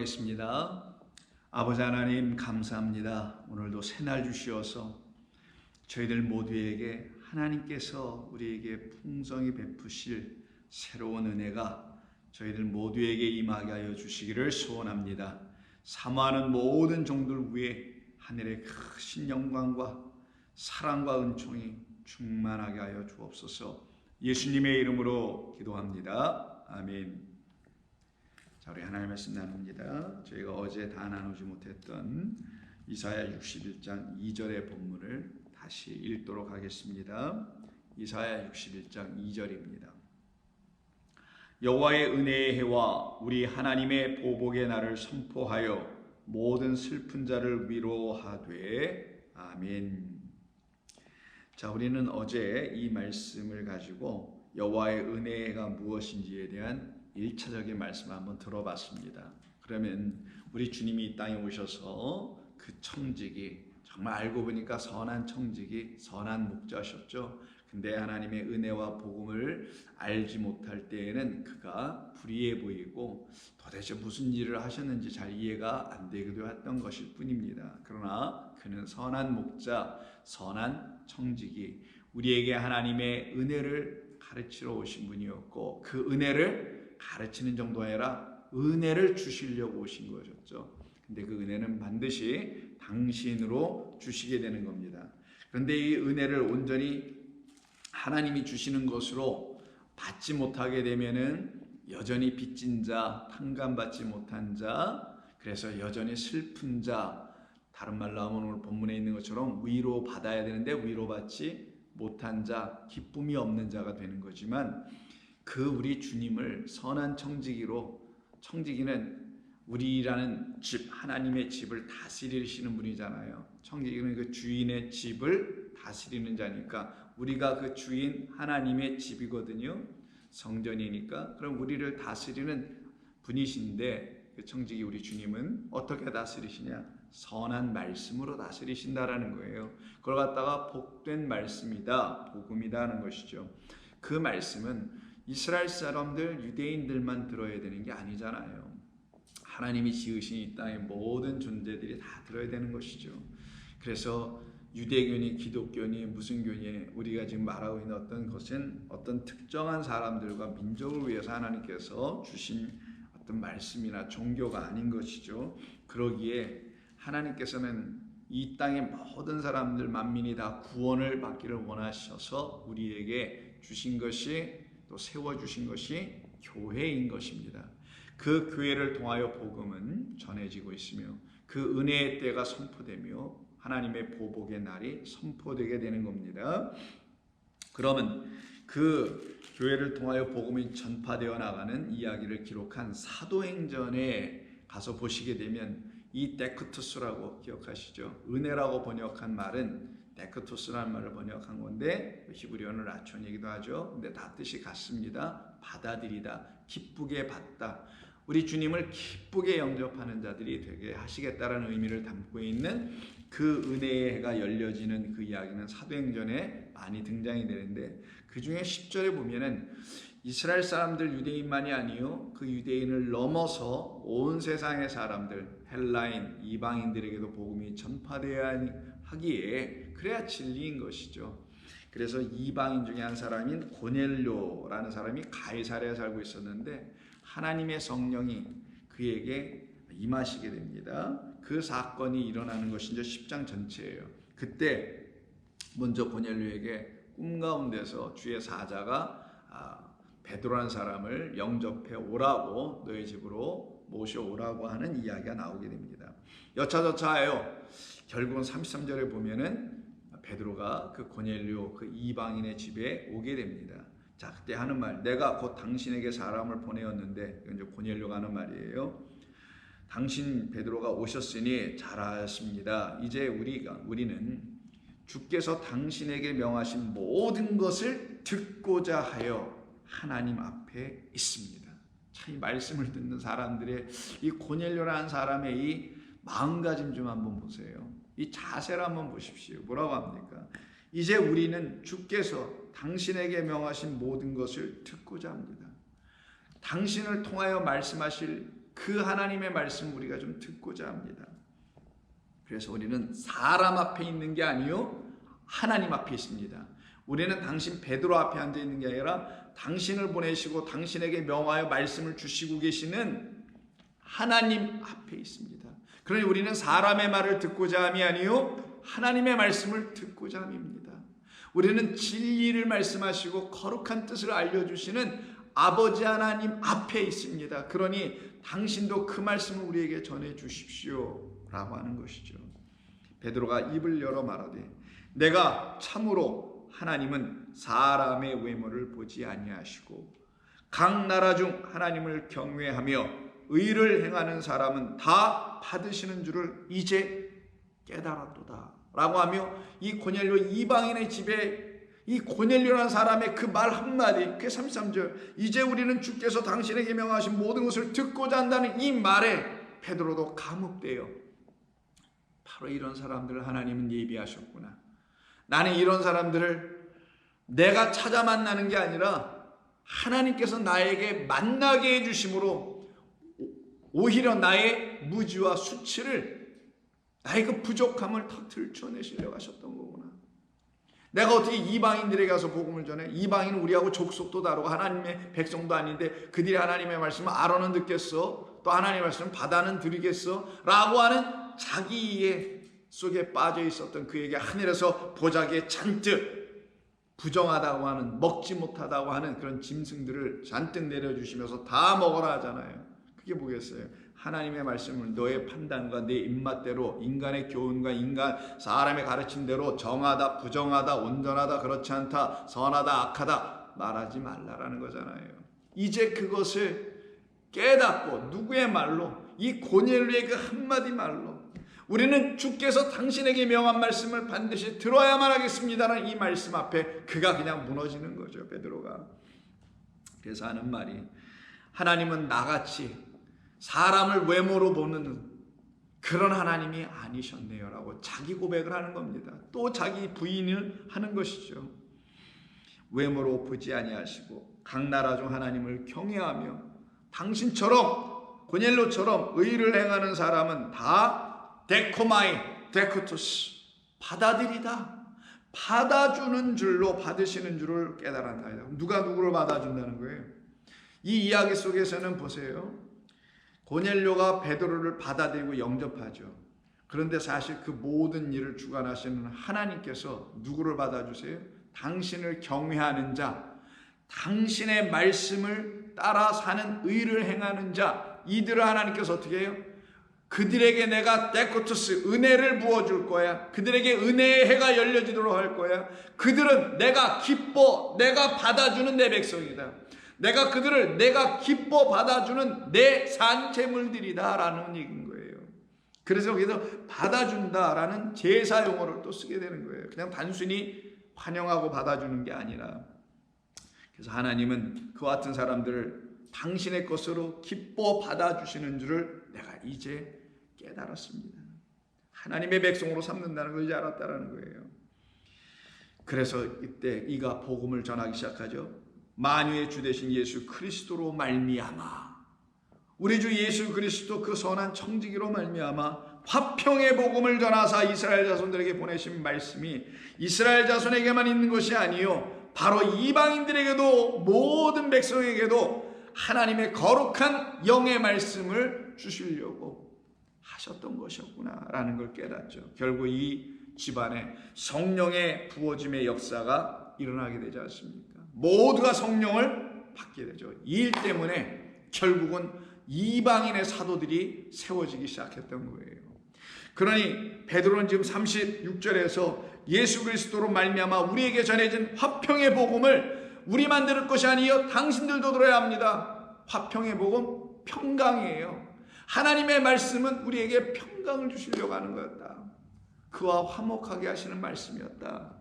기도하겠습니다. 아버지 하나님 감사합니다. 오늘도 새날 주시어서 저희들 모두에게 하나님께서 우리에게 풍성히 베푸실 새로운 은혜가 저희들 모두에게 임하게 하여 주시기를 소원합니다. 사모하는 모든 종들 위에 하늘의 크신 영광과 사랑과 은총이 충만하게 하여 주옵소서. 예수님의 이름으로 기도합니다. 아멘. 자, 우리 하나님의 말씀 나눕니다. 저희가 어제 다 나누지 못했던 이사야 61장 2절의 본문을 다시 읽도록 하겠습니다. 이사야 61장 2절입니다. 여호와의 은혜의 해와 우리 하나님의 보복의 날을 선포하여 모든 슬픈 자를 위로하되 아멘. 자, 우리는 어제 이 말씀을 가지고 여호와의 은혜가 무엇인지에 대한 1차적인 말씀을 한번 들어봤습니다. 그러면 우리 주님이 이 땅에 오셔서 그 청지기, 정말 알고 보니까 선한 청지기, 선한 목자셨죠. 근데 하나님의 은혜와 복음을 알지 못할 때에는 그가 불의해 보이고 도대체 무슨 일을 하셨는지 잘 이해가 안 되기도 했던 것일 뿐입니다. 그러나 그는 선한 목자, 선한 청지기, 우리에게 하나님의 은혜를 가르치러 오신 분이었고, 그 은혜를 가르치는 정도가 아니라 은혜를 주시려고 오신 거였죠. 근데 그 은혜는 반드시 당신으로 주시게 되는 겁니다. 그런데 이 은혜를 온전히 하나님이 주시는 것으로 받지 못하게 되면은 여전히 빚진 자, 탕감받지 못한 자, 그래서 여전히 슬픈 자, 다른 말로 하면 오늘 본문에 있는 것처럼 위로받아야 되는데 위로받지 못한 자, 기쁨이 없는 자가 되는 거지만, 그 우리 주님을 선한 청지기로, 청지기는 우리라는 집, 하나님의 집을 다스리시는 분이잖아요. 청지기는 그 주인의 집을 다스리는 자니까 우리가 그 주인 하나님의 집이거든요. 성전이니까. 그럼 우리를 다스리는 분이신데, 그 청지기 우리 주님은 어떻게 다스리시냐? 선한 말씀으로 다스리신다라는 거예요. 그걸 갖다가 복된 말씀이다, 복음이다 하는 것이죠. 그 말씀은 이스라엘 사람들, 유대인들만 들어야 되는 게 아니잖아요. 하나님이 지으신 이 땅의 모든 존재들이 다 들어야 되는 것이죠. 그래서 유대교니 기독교니 무슨 교니 우리가 지금 말하고 있는 어떤 것은 어떤 특정한 사람들과 민족을 위해서 하나님께서 주신 어떤 말씀이나 종교가 아닌 것이죠. 그러기에 하나님께서는 이 땅의 모든 사람들, 만민이 다 구원을 받기를 원하셔서 우리에게 주신 것이, 또 세워주신 것이 교회인 것입니다. 그 교회를 통하여 복음은 전해지고 있으며 그 은혜의 때가 선포되며 하나님의 보복의 날이 선포되게 되는 겁니다. 그러면 그 교회를 통하여 복음이 전파되어 나가는 이야기를 기록한 사도행전에 가서 보시게 되면 이 데크투스라고 기억하시죠? 은혜라고 번역한 말은 데크투스라는 말을 번역한 건데 히브리어는 라촌이기도 하죠. 근데 다 뜻이 같습니다. 받아들이다, 기쁘게 받다. 우리 주님을 기쁘게 영접하는 자들이 되게 하시겠다라는 의미를 담고 있는 그 은혜의 해가 열려지는 그 이야기는 사도행전에 많이 등장이 되는데, 그 중에 10절에 보면은 이스라엘 사람들, 유대인만이 아니요, 그 유대인을 넘어서 온 세상의 사람들, 헬라인, 이방인들에게도 복음이 전파되어야 하기에 그래야 진리인 것이죠. 그래서 이방인 중에 한 사람인 고넬료라는 사람이 가이사랴에 살고 있었는데 하나님의 성령이 그에게 임하시게 됩니다. 그 사건이 일어나는 것이 이제 10장 전체예요. 그때 먼저 고넬료에게 꿈 가운데서 주의 사자가 베드로라는 사람을 영접해 오라고, 너희 집으로 모셔오라고 하는 이야기가 나오게 됩니다. 여차저차하여 결국은 33절에 보면은 베드로가 그 고넬료, 그 이방인의 집에 오게 됩니다. 자, 그때 하는 말, 내가 곧 당신에게 사람을 보내었는데, 이건 이제 고넬료가 하는 말이에요. 당신 베드로가 오셨으니 잘하셨습니다. 이제 우리는 주께서 당신에게 명하신 모든 것을 듣고자 하여 하나님 앞에 있습니다. 참, 이 말씀을 듣는 사람들의 이 고넬료라는 사람의 이 마음가짐 좀 한번 보세요. 이 자세를 한번 보십시오. 뭐라고 합니까? 이제 우리는 주께서 당신에게 명하신 모든 것을 듣고자 합니다. 당신을 통하여 말씀하실 그 하나님의 말씀 우리가 좀 듣고자 합니다. 그래서 우리는 사람 앞에 있는 게 아니요 하나님 앞에 있습니다. 우리는 당신 베드로 앞에 앉아 있는 게 아니라 당신을 보내시고 당신에게 명하여 말씀을 주시고 계시는 하나님 앞에 있습니다. 그러니 우리는 사람의 말을 듣고자 함이 아니요 하나님의 말씀을 듣고자 함입니다. 우리는 진리를 말씀하시고 거룩한 뜻을 알려주시는 아버지 하나님 앞에 있습니다. 그러니 당신도 그 말씀을 우리에게 전해 주십시오 라고 하는 것이죠. 베드로가 입을 열어 말하되 내가 참으로 하나님은 사람의 외모를 보지 아니하시고 각 나라 중 하나님을 경외하며 의를 행하는 사람은 다 받으시는 줄을 이제 깨달았도다 라고 하며 이 고넬료 이방인의 집에 이 고넬료라는 사람의 그 말 한마디, 그 33절 이제 우리는 주께서 당신에게 명하신 모든 것을 듣고자 한다는 이 말에 베드로도 감옥돼요. 바로 이런 사람들을 하나님은 예비하셨구나. 나는 이런 사람들을 내가 찾아 만나는 게 아니라 하나님께서 나에게 만나게 해주심으로 오히려 나의 무지와 수치를, 나의 그 부족함을 다 들춰내시려고 하셨던 거구나. 내가 어떻게 이방인들에게 가서 복음을 전해? 이방인은 우리하고 족속도 다르고 하나님의 백성도 아닌데 그들이 하나님의 말씀을 알아는 듣겠어? 또 하나님의 말씀을 받아는 들으겠어? 라고 하는 자기 이해 속에 빠져 있었던 그에게 하늘에서 보자기에 잔뜩 부정하다고 하는, 먹지 못하다고 하는 그런 짐승들을 잔뜩 내려주시면서 다 먹어라 하잖아요. 그게 뭐겠어요? 하나님의 말씀을 너의 판단과 내 입맛대로, 인간의 교훈과 사람의 가르침대로 정하다, 부정하다, 온전하다, 그렇지 않다, 선하다, 악하다 말하지 말라라는 거잖아요. 이제 그것을 깨닫고 누구의 말로? 이 고넬료의 그 한마디 말로 우리는 주께서 당신에게 명한 말씀을 반드시 들어야만 하겠습니다라는 이 말씀 앞에 그가 그냥 무너지는 거죠, 베드로가. 그래서 하는 말이 하나님은 나같이 사람을 외모로 보는 그런 하나님이 아니셨네요 라고 자기 고백을 하는 겁니다. 또 자기 부인을 하는 것이죠. 외모로 보지 아니하시고 각 나라 중 하나님을 경외하며 당신처럼 고넬료처럼 의를 행하는 사람은 다 데코마이, 데코토스 받아들이다. 받아주는 줄로 받으시는 줄을 깨달았다. 누가 누구를 받아준다는 거예요? 이 이야기 속에서는 보세요. 고넬료가 베드로를 받아들이고 영접하죠. 그런데 사실 그 모든 일을 주관하시는 하나님께서 누구를 받아주세요? 당신을 경외하는 자, 당신의 말씀을 따라 사는 의를 행하는 자, 이들을 하나님께서 어떻게 해요? 그들에게 내가 데코투스 은혜를 부어줄 거야. 그들에게 은혜의 해가 열려지도록 할 거야. 그들은 내가 기뻐, 내가 받아주는 내 백성이다. 내가 그들을 내가 기뻐 받아주는 내 산재물들이다 라는 얘기인 거예요. 그래서 여기서 받아준다라는 제사 용어를 또 쓰게 되는 거예요. 그냥 단순히 환영하고 받아주는 게 아니라. 그래서 하나님은 그와 같은 사람들을 당신의 것으로 기뻐 받아주시는 줄을 내가 이제 깨달았습니다. 하나님의 백성으로 삼는다는 걸 이제 알았다는 거예요. 그래서 이때 이가 복음을 전하기 시작하죠. 만유의 주 되신 예수 그리스도로 말미암아, 우리 주 예수 그리스도 그 선한 청지기로 말미암아 화평의 복음을 전하사 이스라엘 자손들에게 보내신 말씀이 이스라엘 자손에게만 있는 것이 아니요 바로 이방인들에게도 모든 백성에게도 하나님의 거룩한 영의 말씀을 주시려고 하셨던 것이었구나라는 걸 깨닫죠. 결국 이 집안에 성령의 부어짐의 역사가 일어나게 되지 않습니까? 모두가 성령을 받게 되죠. 이 일 때문에 결국은 이방인의 사도들이 세워지기 시작했던 거예요. 그러니 베드로는 지금 36절에서 예수 그리스도로 말미암아 우리에게 전해진 화평의 복음을 우리만 들을 것이 아니요 당신들도 들어야 합니다. 화평의 복음, 평강이에요. 하나님의 말씀은 우리에게 평강을 주시려고 하는 거였다. 그와 화목하게 하시는 말씀이었다.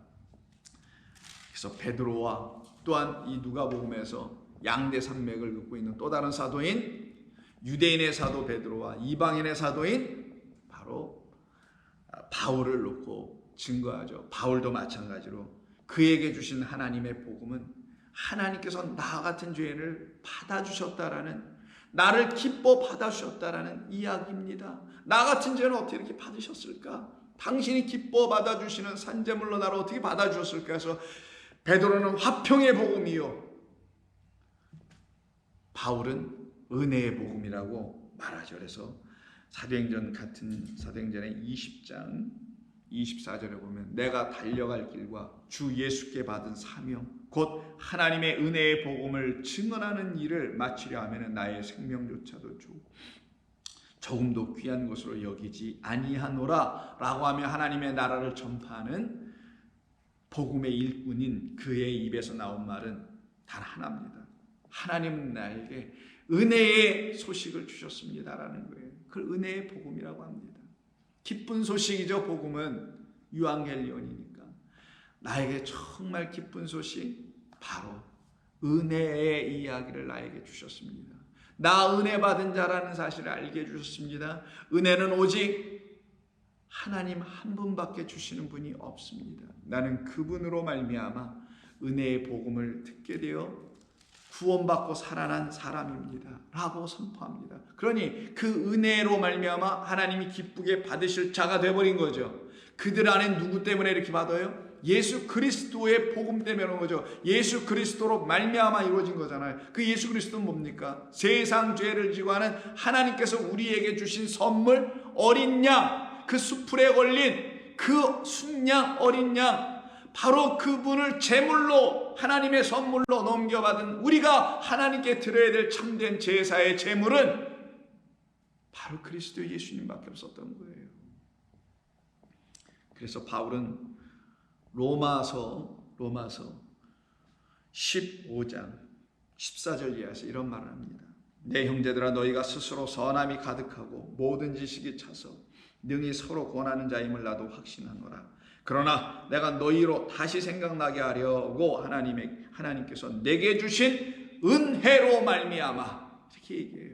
그래서 베드로와 또한 이 누가복음에서 양대 산맥을 긋고 있는 또 다른 사도인 유대인의 사도 베드로와 이방인의 사도인 바로 바울을 놓고 증거하죠. 바울도 마찬가지로 그에게 주신 하나님의 복음은 하나님께서 나 같은 죄인을 받아주셨다라는, 나를 기뻐 받아주셨다라는 이야기입니다. 나 같은 죄는 어떻게 이렇게 받으셨을까? 당신이 기뻐 받아주시는 산제물로 나를 어떻게 받아주셨을까 해서 베드로는 화평의 복음이요, 바울은 은혜의 복음이라고 말하죠. 그래서 사도행전 같은 사도행전의 20장 24절에 보면 내가 달려갈 길과 주 예수께 받은 사명 곧 하나님의 은혜의 복음을 증언하는 일을 마치려 하면 나의 생명조차도 조금도 귀한 것으로 여기지 아니하노라 라고 하며 하나님의 나라를 전파하는 복음의 일꾼인 그의 입에서 나온 말은 단 하나입니다. 하나님은 나에게 은혜의 소식을 주셨습니다라는 거예요. 그걸 은혜의 복음이라고 합니다. 기쁜 소식이죠. 복음은 유앙겔리온이니까. 나에게 정말 기쁜 소식, 바로 은혜의 이야기를 나에게 주셨습니다. 나 은혜 받은 자라는 사실을 알게 해주셨습니다. 은혜는 오직 하나님 한 분밖에 주시는 분이 없습니다. 나는 그분으로 말미암아 은혜의 복음을 듣게 되어 구원받고 살아난 사람입니다 라고 선포합니다. 그러니 그 은혜로 말미암아 하나님이 기쁘게 받으실 자가 되어버린 거죠. 그들 안에 누구 때문에 이렇게 받아요? 예수 그리스도의 복음 때문에 오는 거죠. 예수 그리스도로 말미암아 이루어진 거잖아요. 그 예수 그리스도는 뭡니까? 세상 죄를 지고 하는 하나님께서 우리에게 주신 선물, 어린 양, 그 수풀에 걸린 그 순양 어린 양, 바로 그분을 제물로 하나님의 선물로 넘겨받은 우리가 하나님께 드려야 될 참된 제사의 제물은 바로 그리스도 예수님밖에 없었던 거예요. 그래서 바울은 로마서 15장 14절 이하에서 이런 말을 합니다. 내 형제들아 너희가 스스로 선함이 가득하고 모든 지식이 차서 능히 서로 권하는 자임을 나도 확신하노라. 그러나 내가 너희로 다시 생각나게 하려고 하나님께서 내게 주신 은혜로 말미암아 이렇게 얘기해요.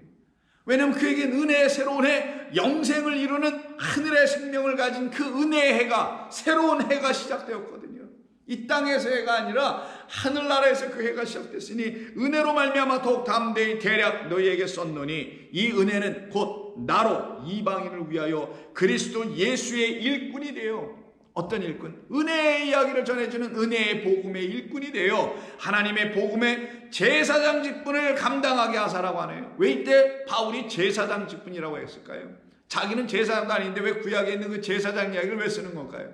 왜냐하면 그에겐 은혜의 새로운 해, 영생을 이루는 하늘의 생명을 가진 그 은혜의 해가, 새로운 해가 시작되었거든요. 이 땅에서 해가 아니라 하늘나라에서 그 해가 시작됐으니 은혜로 말미암아 더욱 담대히 대략 너희에게 썼노니 이 은혜는 곧 나로 이방인을 위하여 그리스도 예수의 일꾼이 되어, 어떤 일꾼? 은혜의 이야기를 전해주는 은혜의 복음의 일꾼이 되어 하나님의 복음의 제사장 직분을 감당하게 하사라고 하네요. 왜 이때 바울이 제사장 직분이라고 했을까요? 자기는 제사장도 아닌데 왜 구약에 있는 그 제사장 이야기를 왜 쓰는 걸까요?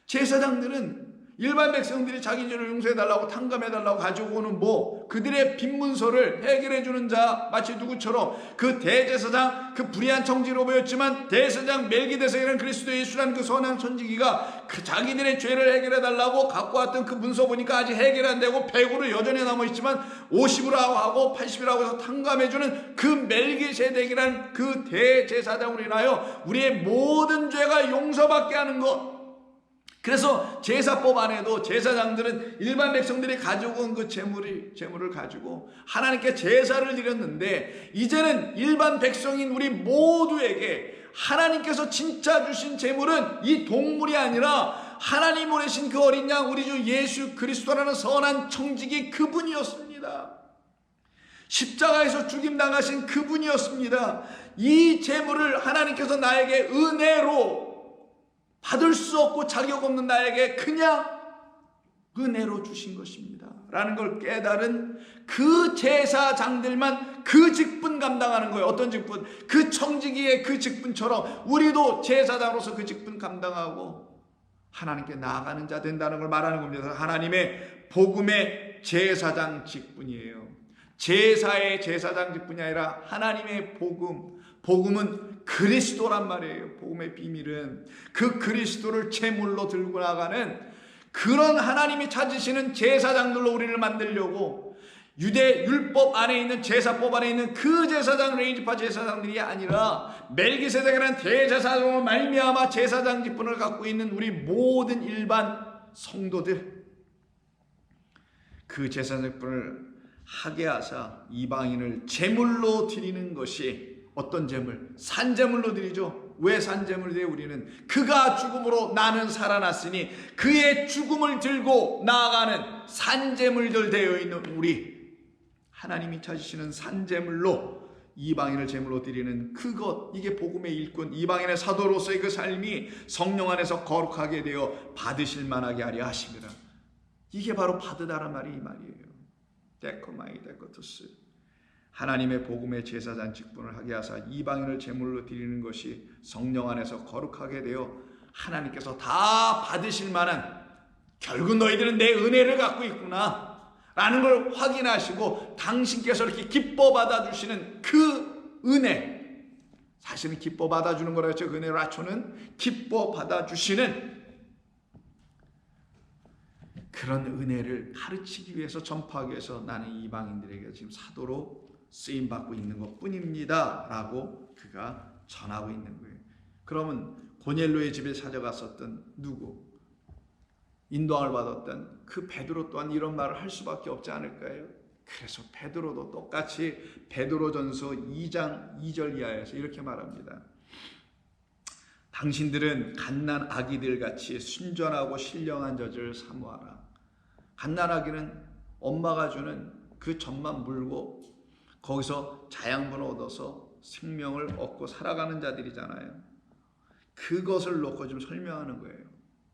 제사장들은 일반 백성들이 자기 죄를 용서해달라고 탕감해달라고 가지고 오는 그들의 빈문서를 해결해주는 자, 마치 누구처럼 그 대제사장, 그 불의한 청지로 보였지만 대제사장 멜기데sek이라는 그리스도 예수라는 그 선한 천지기가 그 자기들의 죄를 해결해달라고 갖고 왔던 그 문서 보니까 아직 해결 안 되고 100으로 여전히 남아있지만 50으로 하고 80이라고 해서 탕감해주는 그 멜기세덱이라는 그 대제사장으로 인하여 우리의 모든 죄가 용서받게 하는 것. 그래서 제사법 안에도 제사장들은 일반 백성들이 가지고 온 그 제물을 가지고 하나님께 제사를 드렸는데, 이제는 일반 백성인 우리 모두에게 하나님께서 진짜 주신 제물은 이 동물이 아니라 하나님 보내신 그 어린 양, 우리 주 예수 그리스도라는 선한 청지기, 그분이었습니다. 십자가에서 죽임당하신 그분이었습니다. 이 제물을 하나님께서 나에게 은혜로, 받을 수 없고 자격 없는 나에게 그냥 은혜로 주신 것입니다 라는 걸 깨달은 그 제사장들만 그 직분 감당하는 거예요. 어떤 직분? 그 청지기의 그 직분처럼 우리도 제사장으로서 그 직분 감당하고 하나님께 나아가는 자 된다는 걸 말하는 겁니다. 하나님의 복음의 제사장 직분이에요. 제사의 제사장 직분이 아니라 하나님의 복음은 그리스도란 말이에요. 복음의 비밀은 그 그리스도를 제물로 들고 나가는 그런 하나님이 찾으시는 제사장들로 우리를 만들려고, 유대 율법 안에 있는 제사법 안에 있는 그 제사장, 레위지파 제사장들이 아니라 멜기세덱이라는 대제사장으로 말미암아 제사장 직분을 갖고 있는 우리 모든 일반 성도들, 그 제사장 직분을 하게 하사 이방인을 제물로 드리는 것이 어떤 제물? 산제물로 드리죠. 왜 산제물을 드려요? 우리는 그가 죽음으로 나는 살아났으니 그의 죽음을 들고 나아가는 산제물들 되어 있는 우리, 하나님이 찾으시는 산제물로 이방인을 제물로 드리는 그것, 이게 복음의 일꾼, 이방인의 사도로서의 그 삶이 성령 안에서 거룩하게 되어 받으실 만하게 하려 하십니다. 이게 바로 받으다란 말이 이 말이에요. 데코마이 데코투스. 하나님의 복음의 제사장 직분을 하게 하사 이방인을 제물로 드리는 것이 성령 안에서 거룩하게 되어 하나님께서 다 받으실 만한, 결국 너희들은 내 은혜를 갖고 있구나 라는 걸 확인하시고 당신께서 이렇게 기뻐 받아주시는 그 은혜, 사실은 기뻐 받아주는 거라죠. 그 은혜 라초는 기뻐 받아주시는 그런 은혜를 가르치기 위해서, 전파하기 위해서 나는 이방인들에게 지금 사도로 쓰임받고 있는 것 뿐입니다 라고 그가 전하고 있는 거예요. 그러면 고넬료의 집에 찾아갔었던 누구? 인도함을 받았던 그 베드로 또한 이런 말을 할 수밖에 없지 않을까요? 그래서 베드로도 똑같이 베드로전서 2장 2절 이하에서 이렇게 말합니다. 당신들은 갓난 아기들 같이 순전하고 신령한 젖을 사모하라. 갓난 아기는 엄마가 주는 그 젖만 물고 거기서 자양분을 얻어서 생명을 얻고 살아가는 자들이잖아요. 그것을 놓고 좀 설명하는 거예요.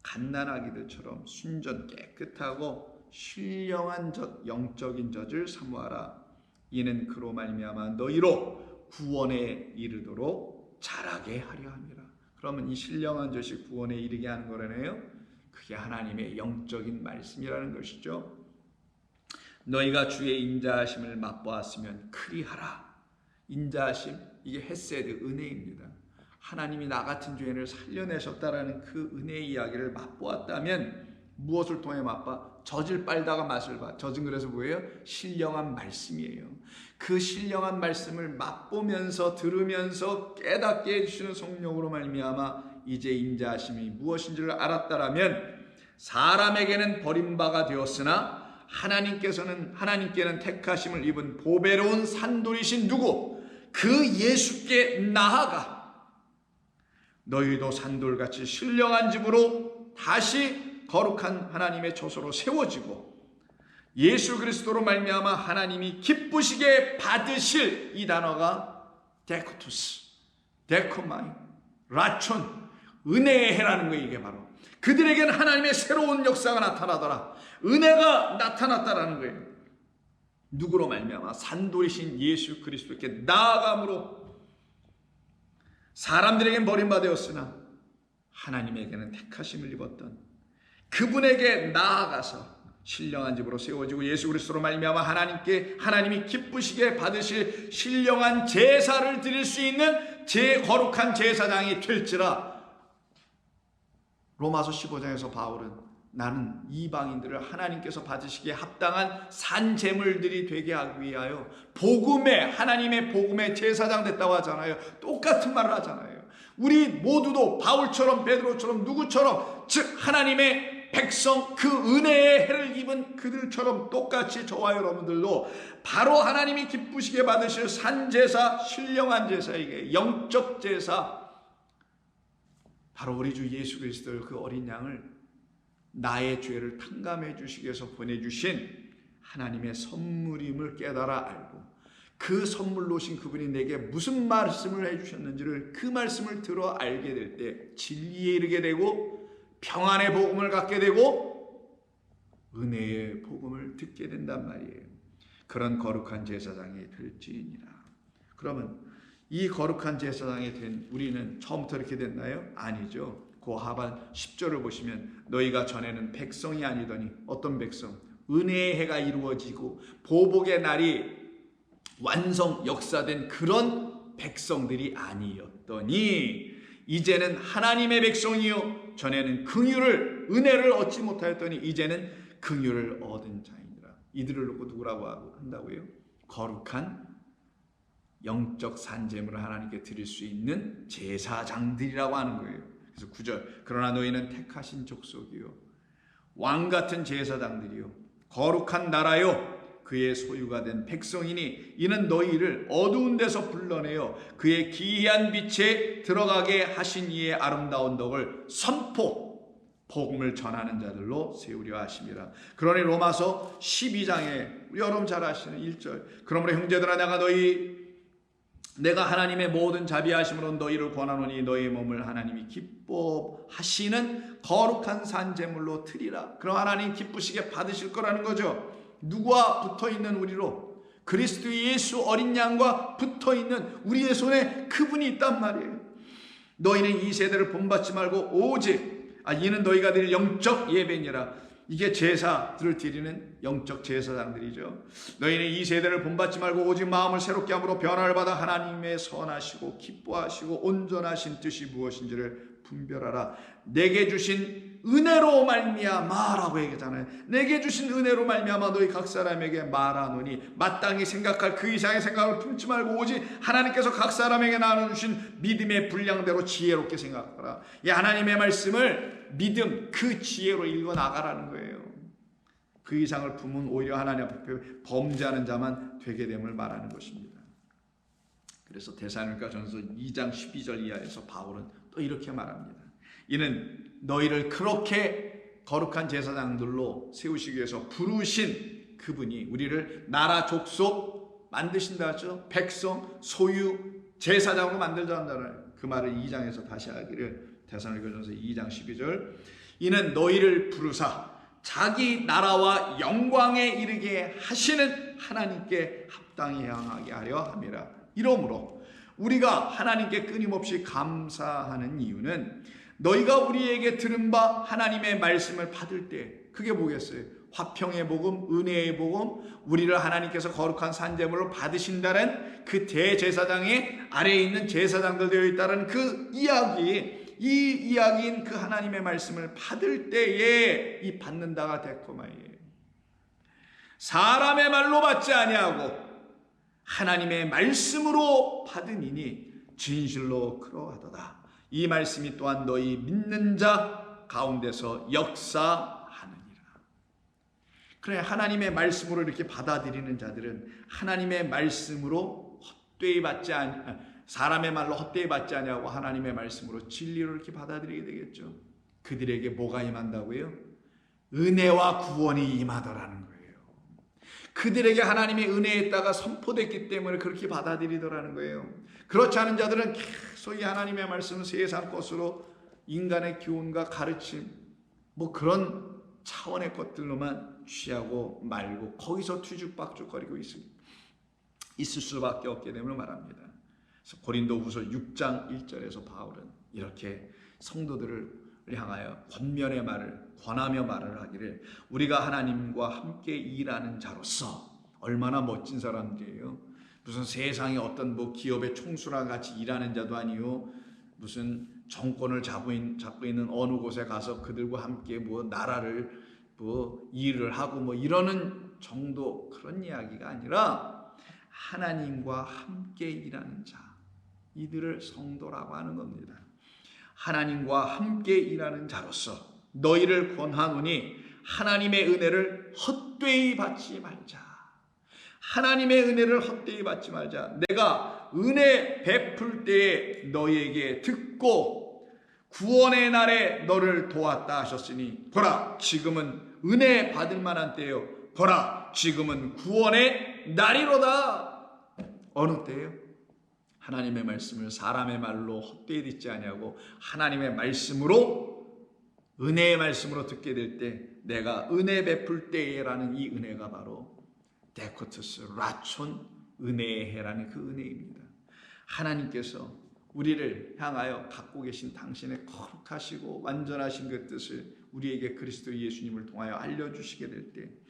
갓난아기들처럼 순전 깨끗하고 신령한 젖, 영적인 젖을 사모하라. 이는 그로 말미암아 너희로 구원에 이르도록 자라게 하려 함이라. 그러면 이 신령한 젖이 구원에 이르게 하는 거라네요. 그게 하나님의 영적인 말씀이라는 것이죠. 너희가 주의 인자하심을 맛보았으면 그리하라. 인자하심, 이게 헤세드, 은혜입니다. 하나님이 나 같은 죄인을 살려내셨다라는 그 은혜의 이야기를 맛보았다면 무엇을 통해 맛봐? 젖을 빨다가 맛을 봐. 젖은 그래서 뭐예요? 신령한 말씀이에요. 그 신령한 말씀을 맛보면서 들으면서 깨닫게 해주시는 성령으로 말미암아 이제 인자하심이 무엇인지를 알았다라면 사람에게는 버림바가 되었으나 하나님께는 택하심을 입은 보배로운 산돌이신 누구? 그 예수께 나아가 너희도 산돌같이 신령한 집으로 다시 거룩한 하나님의 처소로 세워지고 예수 그리스도로 말미암아 하나님이 기쁘시게 받으실, 이 단어가 데코투스, 데코마이, 라촌, 은혜의 해라는 거예요. 이게 바로 그들에게는 하나님의 새로운 역사가 나타나더라. 은혜가 나타났다라는 거예요. 누구로 말미암아? 산돌이신 예수 그리스도께 나아감으로. 사람들에게는 버림받았으나 하나님에게는 택하심을 입었던 그분에게 나아가서 신령한 집으로 세워지고 예수 그리스도로 말미암아 하나님이 기쁘시게 받으실 신령한 제사를 드릴 수 있는 거룩한 제사장이 될지라. 로마서 15장에서 바울은 나는 이방인들을 하나님께서 받으시기에 합당한 산제물들이 되게 하기 위하여 하나님의 복음의 제사장 됐다고 하잖아요. 똑같은 말을 하잖아요. 우리 모두도 바울처럼 베드로처럼 누구처럼, 즉 하나님의 백성, 그 은혜의 해를 입은 그들처럼 똑같이 저와 여러분들도 바로 하나님이 기쁘시게 받으실 산제사, 신령한 제사에게 영적 제사, 바로 우리 주 예수 그리스도의 그 어린 양을 나의 죄를 탕감해 주시기 위해서 보내주신 하나님의 선물임을 깨달아 알고 그 선물로 오신 그분이 내게 무슨 말씀을 해주셨는지를, 그 말씀을 들어 알게 될 때 진리에 이르게 되고 평안의 복음을 갖게 되고 은혜의 복음을 듣게 된단 말이에요. 그런 거룩한 제사장이 될지니라. 그러면 이 거룩한 제사장이 된 우리는 처음부터 이렇게 됐나요? 아니죠. 그 하반 10절을 보시면 너희가 전에는 백성이 아니더니, 어떤 백성? 은혜의 해가 이루어지고 보복의 날이 완성 역사된 그런 백성들이 아니었더니 이제는 하나님의 백성이요 전에는 은혜를 얻지 못하였더니 이제는 긍휼을 얻은 자이니라. 이들을 놓고 누구라고 한다고요? 거룩한 영적 산제물을 하나님께 드릴 수 있는 제사장들이라고 하는 거예요. 그래서 9절, 그러나 너희는 택하신 족속이요 왕같은 제사장들이요 거룩한 나라요 그의 소유가 된 백성이니 이는 너희를 어두운 데서 불러내어 그의 기이한 빛에 들어가게 하신 이의 아름다운 덕을 복음을 전하는 자들로 세우려 하심이라. 그러니 로마서 12장에 우리 여러분 잘 아시는 1절, 그러므로 형제들아 내가 너희 내가 하나님의 모든 자비하심으로 너희를 권하노니 너희의 몸을 하나님이 기뻐하시는 거룩한 산제물로 드리라. 그럼 하나님 기쁘시게 받으실 거라는 거죠. 누구와 붙어있는 우리로? 그리스도 예수 어린 양과 붙어있는 우리의 손에 그분이 있단 말이에요. 너희는 이 세대를 본받지 말고 오직 이는 너희가 드릴 영적 예배니라. 이게 제사들을 드리는 영적 제사장들이죠. 너희는 이 세대를 본받지 말고 오직 마음을 새롭게 함으로 변화를 받아 하나님의 선하시고 기뻐하시고 온전하신 뜻이 무엇인지를 분별하라. 내게 주신 은혜로 말미암아라고 얘기하잖아요. 내게 주신 은혜로 말미암아 너희 각 사람에게 말하노니 마땅히 생각할 그 이상의 생각을 품지 말고 오직 하나님께서 각 사람에게 나눠주신 믿음의 분량대로 지혜롭게 생각하라. 이 하나님의 말씀을 믿음 그 지혜로 읽어 나가라는 거예요. 그 이상을 품은 오히려 하나님 앞에 범죄하는 자만 되게 됨을 말하는 것입니다. 그래서 데살로니가전서 2장 12절 이하에서 바울은 또 이렇게 말합니다. 이는 너희를 그렇게 거룩한 제사장들로 세우시기 위해서 부르신 그분이 우리를 나라 족속 만드신다 하죠. 백성, 소유, 제사장으로 만들자는 그 말을 2장에서 다시 하기를 데살로니가전서 2장 12절 이는 너희를 부르사 자기 나라와 영광에 이르게 하시는 하나님께 합당히 향하게 하려 함이라. 이러므로 우리가 하나님께 끊임없이 감사하는 이유는 너희가 우리에게 들은 바 하나님의 말씀을 받을 때 그게 뭐겠어요? 화평의 복음, 은혜의 복음, 우리를 하나님께서 거룩한 산제물로 받으신다는 그 대제사장의 아래에 있는 제사장들 되어 있다는 그 이야기, 이 이야기인 그 하나님의 말씀을 받을 때에 이 받는다가 데코마이에요. 사람의 말로 받지 아니하고 하나님의 말씀으로 받으니니 진실로 그러하도다. 이 말씀이 또한 너희 믿는 자 가운데서 역사하느니라. 그래, 하나님의 말씀으로 이렇게 받아들이는 자들은 하나님의 말씀으로 헛되이 받지 사람의 말로 헛되이 받지 아니하고 하나님의 말씀으로 진리로 이렇게 받아들이게 되겠죠. 그들에게 뭐가 임한다고요? 은혜와 구원이 임하더라는 거예요. 그들에게 하나님의 은혜에 따가 선포됐기 때문에 그렇게 받아들이더라는 거예요. 그렇지 않은 자들은 계속 이 하나님의 말씀은 세상 것으로 인간의 교훈과 가르침 그런 차원의 것들로만 취하고 말고 거기서 뒤죽박죽거리고 있을 수밖에 없게 됨을 말합니다. 그래서 고린도후서 6장 1절에서 바울은 이렇게 성도들을 향하여 권면의 말을 권하며 말을 하기를 우리가 하나님과 함께 일하는 자로서 얼마나 멋진 사람들이에요. 무슨 세상에 어떤 기업의 총수랑 같이 일하는 자도 아니요. 무슨 정권을 잡고 있는 어느 곳에 가서 그들과 함께 나라를 일을 하고 이러는 정도 그런 이야기가 아니라 하나님과 함께 일하는 자, 이들을 성도라고 하는 겁니다. 하나님과 함께 일하는 자로서 너희를 권하노니 하나님의 은혜를 헛되이 받지 말자. 하나님의 은혜를 헛되이 받지 말자. 내가 은혜 베풀 때에 너희에게 듣고 구원의 날에 너를 도왔다 하셨으니 보라 지금은 은혜 받을 만한 때요. 보라 지금은 구원의 날이로다. 어느 때요? 하나님의 말씀을 사람의 말로 헛되이 듣지 아니하고 하나님의 말씀으로 은혜의 말씀으로 듣게 될 때 내가 은혜 베풀 때라는 이 은혜가 바로 데코트스 라촌 은혜의 해라는 그 은혜입니다. 하나님께서 우리를 향하여 갖고 계신 당신의 거룩하시고 완전하신 그 뜻을 우리에게 그리스도 예수님을 통하여 알려주시게 될 때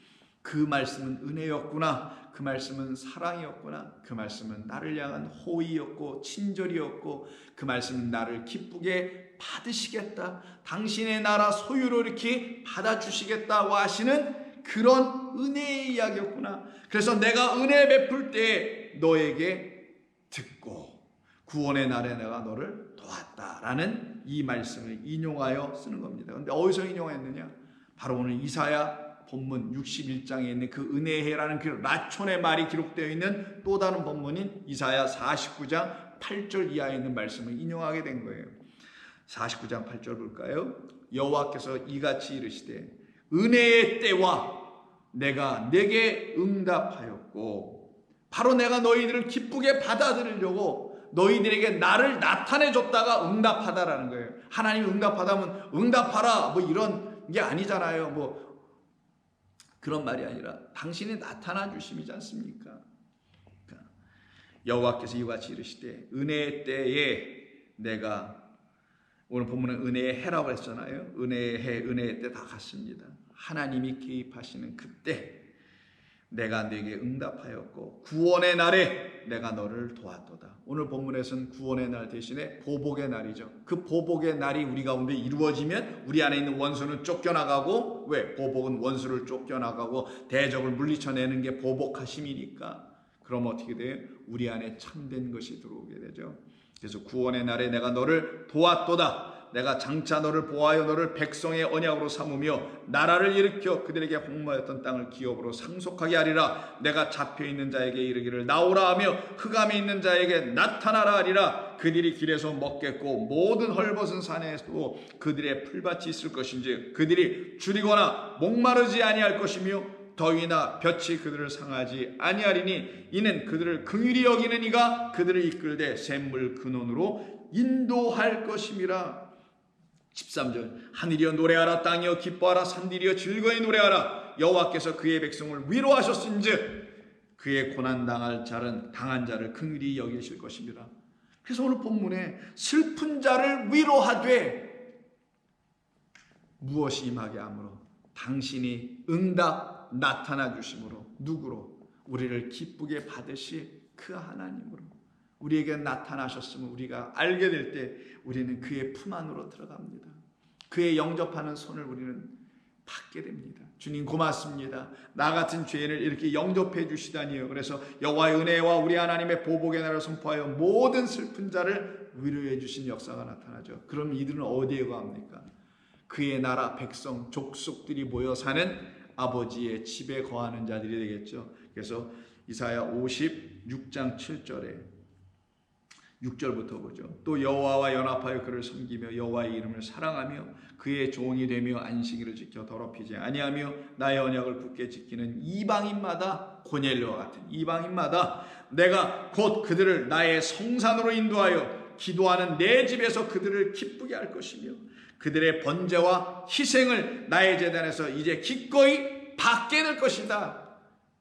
그 말씀은 은혜였구나, 그 말씀은 사랑이었구나, 그 말씀은 나를 향한 호의였고 친절이었고 그 말씀은 나를 기쁘게 받으시겠다, 당신의 나라 소유로 이렇게 받아주시겠다고 하시는 그런 은혜의 이야기였구나. 그래서 내가 은혜 베풀 때 너에게 듣고 구원의 날에 내가 너를 도왔다라는 이 말씀을 인용하여 쓰는 겁니다. 그런데 어디서 인용했느냐? 바로 오늘 이사야 본문 61장에 있는 그 은혜해라는 그 라촌의 말이 기록되어 있는 또 다른 본문인 이사야 49장 8절 이하에 있는 말씀을 인용하게 된 거예요. 49장 8절 볼까요? 여호와께서 이같이 이르시되 은혜의 때와 내가 내게 응답하였고 바로 내가 너희들을 기쁘게 받아들이려고 너희들에게 나를 나타내 줬다가 응답하다라는 거예요. 하나님이 응답하다면 응답하라 뭐 이런 게 아니잖아요. 뭐 그런 말이 아니라 당신이 나타나 주심이지 않습니까? 그러니까 여호와께서 이와 같이 이르시되 은혜의 때에 내가, 오늘 본문은 은혜의 해라고 했잖아요. 은혜의 해, 은혜의 때 다 같습니다. 하나님이 개입하시는 그때 내가 네게 응답하였고 구원의 날에 내가 너를 도왔도다. 오늘 본문에서는 구원의 날 대신에 보복의 날이죠. 그 보복의 날이 우리 가운데 이루어지면 우리 안에 있는 원수는 쫓겨나가고, 왜? 보복은 원수를 쫓겨나가고 대적을 물리쳐내는 게 보복하심이니까. 그럼 어떻게 돼요? 우리 안에 참된 것이 들어오게 되죠. 그래서 구원의 날에 내가 너를 도왔도다. 내가 장차 너를 보하여 너를 백성의 언약으로 삼으며 나라를 일으켜 그들에게 홍모하였던 땅을 기업으로 상속하게 하리라. 내가 잡혀있는 자에게 이르기를 나오라 하며 흑암에 있는 자에게 나타나라 하리라. 그들이 길에서 먹겠고 모든 헐벗은 산에도 그들의 풀밭이 있을 것인지 그들이 줄이거나 목마르지 아니할 것이며 더위나 볕이 그들을 상하지 아니하리니 이는 그들을 긍휼히 여기는 이가 그들을 이끌되 샘물 근원으로 인도할 것임이라. 13절 하늘이여 노래하라. 땅이여 기뻐하라. 산들이여 즐거이 노래하라. 여호와께서 그의 백성을 위로하셨은즉 그의 고난당할 자는 당한 자를 긍휼히 여기실 것입니다. 그래서 오늘 본문에 슬픈 자를 위로하되 무엇이 임하게 하므로 당신이 응답 나타나 주심으로. 누구로? 우리를 기쁘게 받으시 그 하나님으로. 우리에게 나타나셨음을 우리가 알게 될 때 우리는 그의 품 안으로 들어갑니다. 그의 영접하는 손을 우리는 받게 됩니다. 주님 고맙습니다. 나 같은 죄인을 이렇게 영접해 주시다니요. 그래서 여호와의 은혜와 우리 하나님의 보복의 날을 선포하여 모든 슬픈 자를 위로해 주신 역사가 나타나죠. 그럼 이들은 어디에 거합니까? 그의 나라 백성 족속들이 모여 사는 아버지의 집에 거하는 자들이 되겠죠. 그래서 이사야 56장 7절에 6절부터 보죠. 또 여호와와 연합하여 그를 섬기며 여호와의 이름을 사랑하며 그의 종이 되며 안식일을 지켜 더럽히지 아니하며 나의 언약을 굳게 지키는 이방인마다, 고넬료와 같은 이방인마다 내가 곧 그들을 나의 성산으로 인도하여 기도하는 내 집에서 그들을 기쁘게 할 것이며 그들의 번제와 희생을 나의 제단에서 이제 기꺼이 받게 될 것이다.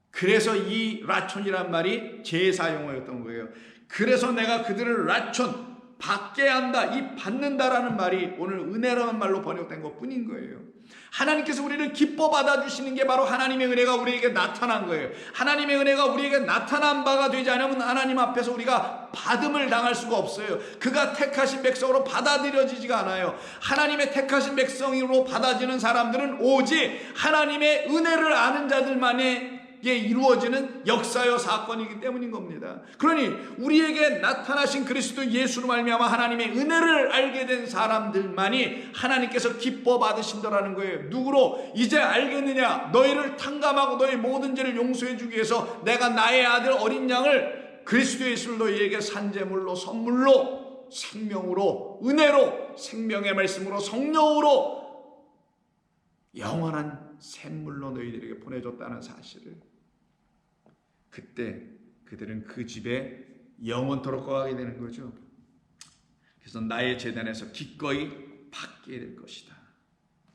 그래서 이 라촌이란 말이 제사 용어였던 거예요. 그래서 내가 그들을 라촌 받게 한다. 이 받는다라는 말이 오늘 은혜라는 말로 번역된 것 뿐인 거예요. 하나님께서 우리를 기뻐 받아주시는 게 바로 하나님의 은혜가 우리에게 나타난 거예요. 하나님의 은혜가 우리에게 나타난 바가 되지 않으면 하나님 앞에서 우리가 받음을 당할 수가 없어요. 그가 택하신 백성으로 받아들여지지가 않아요. 하나님의 택하신 백성으로 받아지는 사람들은 오직 하나님의 은혜를 아는 자들만의 이루어지는 역사요 사건이기 때문인 겁니다. 그러니 우리에게 나타나신 그리스도 예수로 말미암아 하나님의 은혜를 알게 된 사람들만이 하나님께서 기뻐 받으신다라는 거예요. 누구로? 이제 알겠느냐? 너희를 탕감하고 너희 모든 죄를 용서해 주기 위해서 내가 나의 아들 어린 양을 그리스도 예수를 너희에게 산제물로 선물로 생명으로 은혜로 생명의 말씀으로 성령으로 영원한 샘물로 너희들에게 보내줬다는 사실을, 그때 그들은 그 집에 영원토록 거하게 되는 거죠. 그래서 나의 제단에서 기꺼이 받게 될 것이다.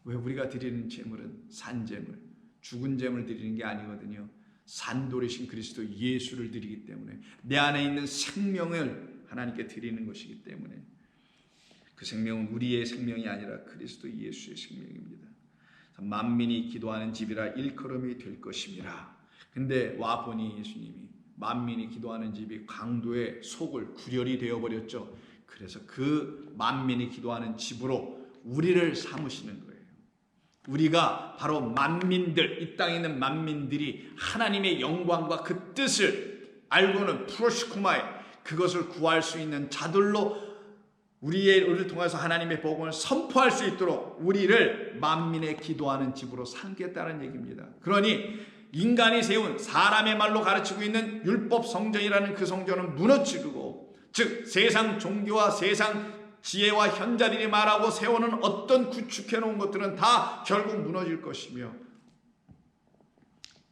왜? 우리가 드리는 제물은 산제물, 죽은 제물 드리는 게 아니거든요. 산돌이신 그리스도 예수를 드리기 때문에 내 안에 있는 생명을 하나님께 드리는 것이기 때문에 그 생명은 우리의 생명이 아니라 그리스도 예수의 생명입니다. 만민이 기도하는 집이라 일컬음이 될 것임이라. 근데 와보니 예수님이 만민이 기도하는 집이 강도의 속을 구렬이 되어버렸죠. 그래서 그 만민이 기도하는 집으로 우리를 삼으시는 거예요. 우리가 바로 만민들, 이 땅에 있는 만민들이 하나님의 영광과 그 뜻을 알고는 프로시쿠마이, 그것을 구할 수 있는 자들로 우리를 통해서 하나님의 복음을 선포할 수 있도록 우리를 만민의 기도하는 집으로 삼겠다는 얘기입니다. 그러니 인간이 세운, 사람의 말로 가르치고 있는 율법 성전이라는 그 성전은 무너지고, 즉 세상 종교와 세상 지혜와 현자들이 말하고 세우는 어떤 구축해 놓은 것들은 다 결국 무너질 것이며,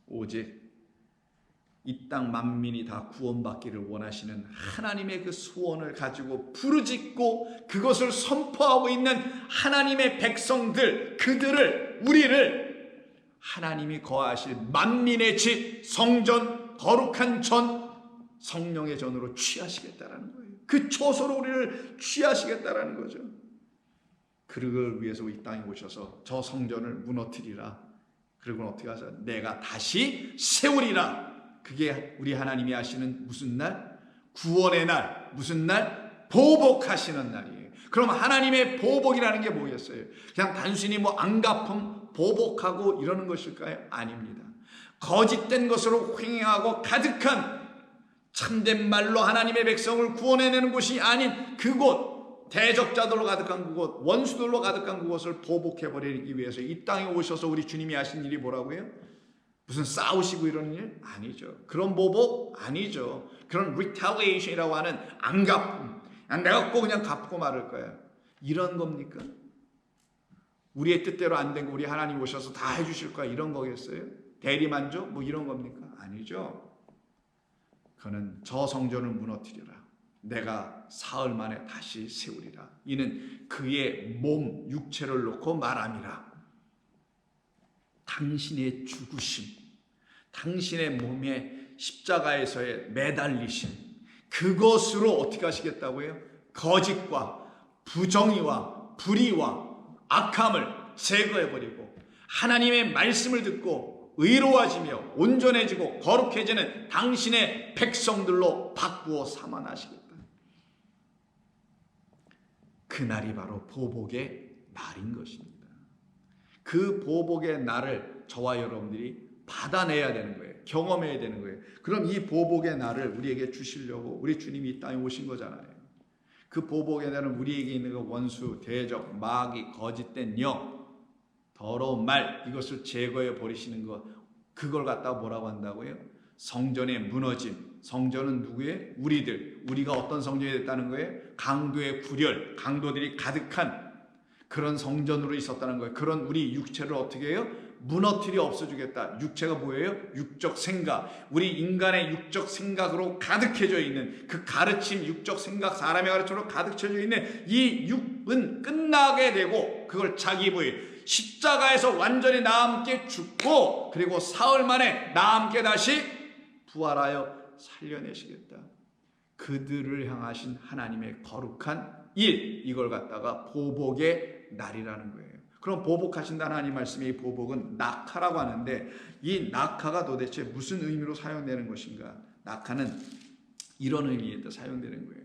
오직 이 땅 만민이 다 구원받기를 원하시는 하나님의 그 소원을 가지고 부르짖고 그것을 선포하고 있는 하나님의 백성들, 그들을, 우리를 하나님이 거하실 만민의 집, 성전, 거룩한 전, 성령의 전으로 취하시겠다라는 거예요. 그 초소로 우리를 취하시겠다라는 거죠. 그걸 위해서 이 땅에 오셔서 저 성전을 무너뜨리라. 그리고 어떻게 하자? 내가 다시 세우리라. 그게 우리 하나님이 하시는 무슨 날? 구원의 날. 무슨 날? 보복하시는 날이에요. 그럼 하나님의 보복이라는 게 뭐겠어요? 그냥 단순히 뭐 안갚음, 보복하고 이러는 것일까요? 아닙니다. 거짓된 것으로 횡행하고 가득한 참된 말로 하나님의 백성을 구원해내는 곳이 아닌 그곳, 대적자들로 가득한 그곳, 원수들로 가득한 그곳을 보복해버리기 위해서 이 땅에 오셔서 우리 주님이 하신 일이 뭐라고요? 무슨 싸우시고 이러는 일? 아니죠. 그런 보복? 아니죠. 그런 retaliation이라고 하는 안갚음, 내가 꼭 그냥 갚고 말을 거야. 이런 겁니까? 우리의 뜻대로 안 된 거 우리 하나님 오셔서 다 해주실 거야. 이런 거겠어요? 대리만족? 뭐 이런 겁니까? 아니죠. 그는 저 성전을 무너뜨리라. 내가 사흘 만에 다시 세우리라. 이는 그의 몸, 육체를 놓고 말함이라. 당신의 죽으심, 당신의 몸에 십자가에서의 매달리심, 그것으로 어떻게 하시겠다고요? 거짓과 부정의와 불의와 악함을 제거해버리고 하나님의 말씀을 듣고 의로워지며 온전해지고 거룩해지는 당신의 백성들로 바꾸어 삼아나시겠다. 그날이 바로 보복의 날인 것입니다. 그 보복의 날을 저와 여러분들이 받아내야 되는 거예요. 경험해야 되는 거예요. 그럼 이 보복의 날을 우리에게 주시려고 우리 주님이 이 땅에 오신 거잖아요. 그 보복의 날은 우리에게 있는 그 원수, 대적, 마귀, 거짓된 영, 더러운 말, 이것을 제거해 버리시는 것, 그걸 갖다가 뭐라고 한다고요? 성전의 무너짐. 성전은 누구의? 우리들. 우리가 어떤 성전이 됐다는 거예요? 강도의 구렬, 강도들이 가득한 그런 성전으로 있었다는 거예요. 그런 우리 육체를 어떻게 해요? 무너뜨려 없애주겠다. 육체가 뭐예요? 육적 생각. 우리 인간의 육적 생각으로 가득해져 있는 그 가르침, 육적 생각, 사람의 가르침으로 가득해져 있는 이 육은 끝나게 되고 그걸 자기 부위 십자가에서 완전히 나와 함께 죽고 그리고 사흘 만에 나와 함께 다시 부활하여 살려내시겠다. 그들을 향하신 하나님의 거룩한 일, 이걸 갖다가 보복의 날이라는 거예요. 그럼 보복하신다는 하나님 말씀의 이 보복은 낙하라고 하는데 이 낙하가 도대체 무슨 의미로 사용되는 것인가? 낙하는 이런 의미에도 사용되는 거예요.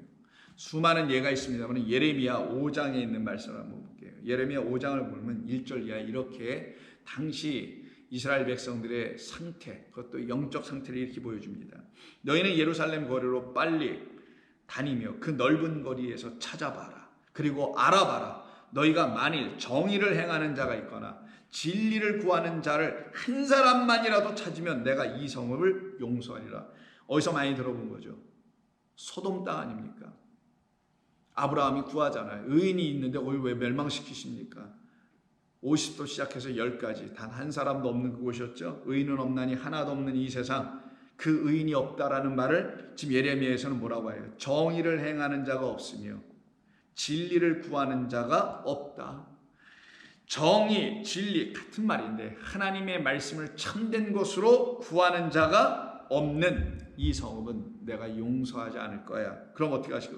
수많은 예가 있습니다만 예레미야 5장에 있는 말씀을 한번 볼게요. 예레미야 5장을 보면 1절 이하에 이렇게 당시 이스라엘 백성들의 상태, 그것도 영적 상태를 이렇게 보여줍니다. 너희는 예루살렘 거리로 빨리 다니며 그 넓은 거리에서 찾아봐라. 그리고 알아봐라. 너희가 만일 정의를 행하는 자가 있거나 진리를 구하는 자를 한 사람만이라도 찾으면 내가 이 성읍을 용서하리라. 어디서 많이 들어본 거죠? 소돔 땅 아닙니까? 아브라함이 구하잖아요. 의인이 있는데 왜 멸망시키십니까? 50도 시작해서 10까지 단 한 사람도 없는 그곳이었죠. 의인은 없나니 하나도 없는 이 세상, 그 의인이 없다라는 말을 지금 예레미야에서는 뭐라고 해요? 정의를 행하는 자가 없으며 진리를 구하는 자가 없다. 정의, 진리 같은 말인데 하나님의 말씀을 참된 것으로 구하는 자가 없는 이 성읍은 내가 용서하지 않을 거야. 그럼 어떻게 하시고?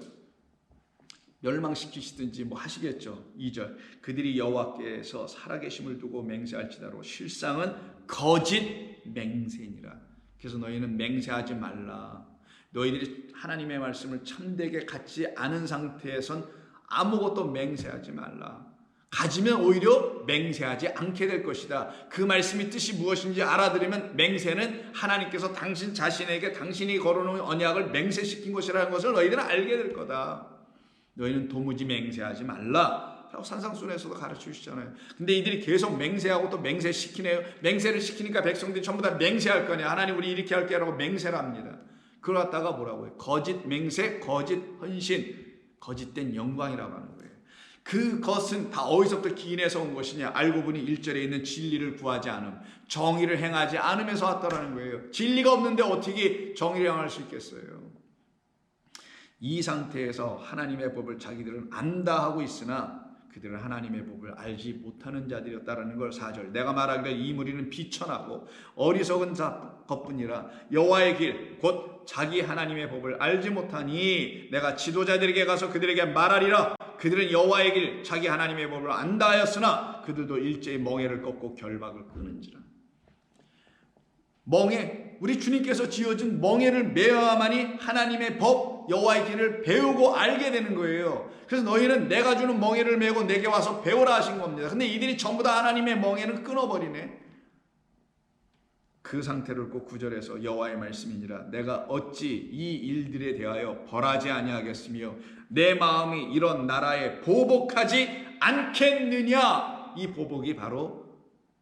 멸망시키시든지 뭐 하시겠죠. 2절 그들이 여호와께서 살아계심을 두고 맹세할지라도 실상은 거짓 맹세니라. 그래서 너희는 맹세하지 말라. 너희들이 하나님의 말씀을 참되게 갖지 않은 상태에선 아무것도 맹세하지 말라. 가지면 오히려 맹세하지 않게 될 것이다. 그 말씀의 뜻이 무엇인지 알아들으면 맹세는 하나님께서 당신 자신에게 당신이 걸어놓은 언약을 맹세시킨 것이라는 것을 너희들은 알게 될 거다. 너희는 도무지 맹세하지 말라 라고 산상순에서도 가르쳐 주시잖아요. 근데 이들이 계속 맹세하고 또 맹세시키네요. 맹세를 시키니까 백성들이 전부 다 맹세할 거냐. 하나님 우리 이렇게 할게 라고 맹세를 합니다. 그걸 갖다가 뭐라고 해요? 거짓 맹세, 거짓 헌신, 거짓된 영광이라고 하는 거예요. 그것은 다 어디서부터 기인해서 온 것이냐? 알고 보니 1절에 있는 진리를 구하지 않음, 정의를 행하지 않으면서 왔다라는 거예요. 진리가 없는데 어떻게 정의를 행할 수 있겠어요? 이 상태에서 하나님의 법을 자기들은 안다 하고 있으나 그들은 하나님의 법을 알지 못하는 자들이었다라는 걸 4절 내가 말하기를 이 무리는 비천하고 어리석은 것뿐이라 여호와의 길 곧 자기 하나님의 법을 알지 못하니 내가 지도자들에게 가서 그들에게 말하리라. 그들은 여호와의 길 자기 하나님의 법을 안다 하였으나 그들도 일제히 멍에를 꺾고 결박을 끊은지라. 멍에, 우리 주님께서 지어준 멍에를 메어야만이 하나님의 법 여호와의 길을 배우고 알게 되는 거예요. 그래서 너희는 내가 주는 멍에를 메고 내게 와서 배우라 하신 겁니다. 근데 이들이 전부 다 하나님의 멍에는 끊어버리네. 그 상태를 꼭 9절에서 여호와의 말씀이니라 내가 어찌 이 일들에 대하여 벌하지 아니하겠으며 내 마음이 이런 나라에 보복하지 않겠느냐. 이 보복이 바로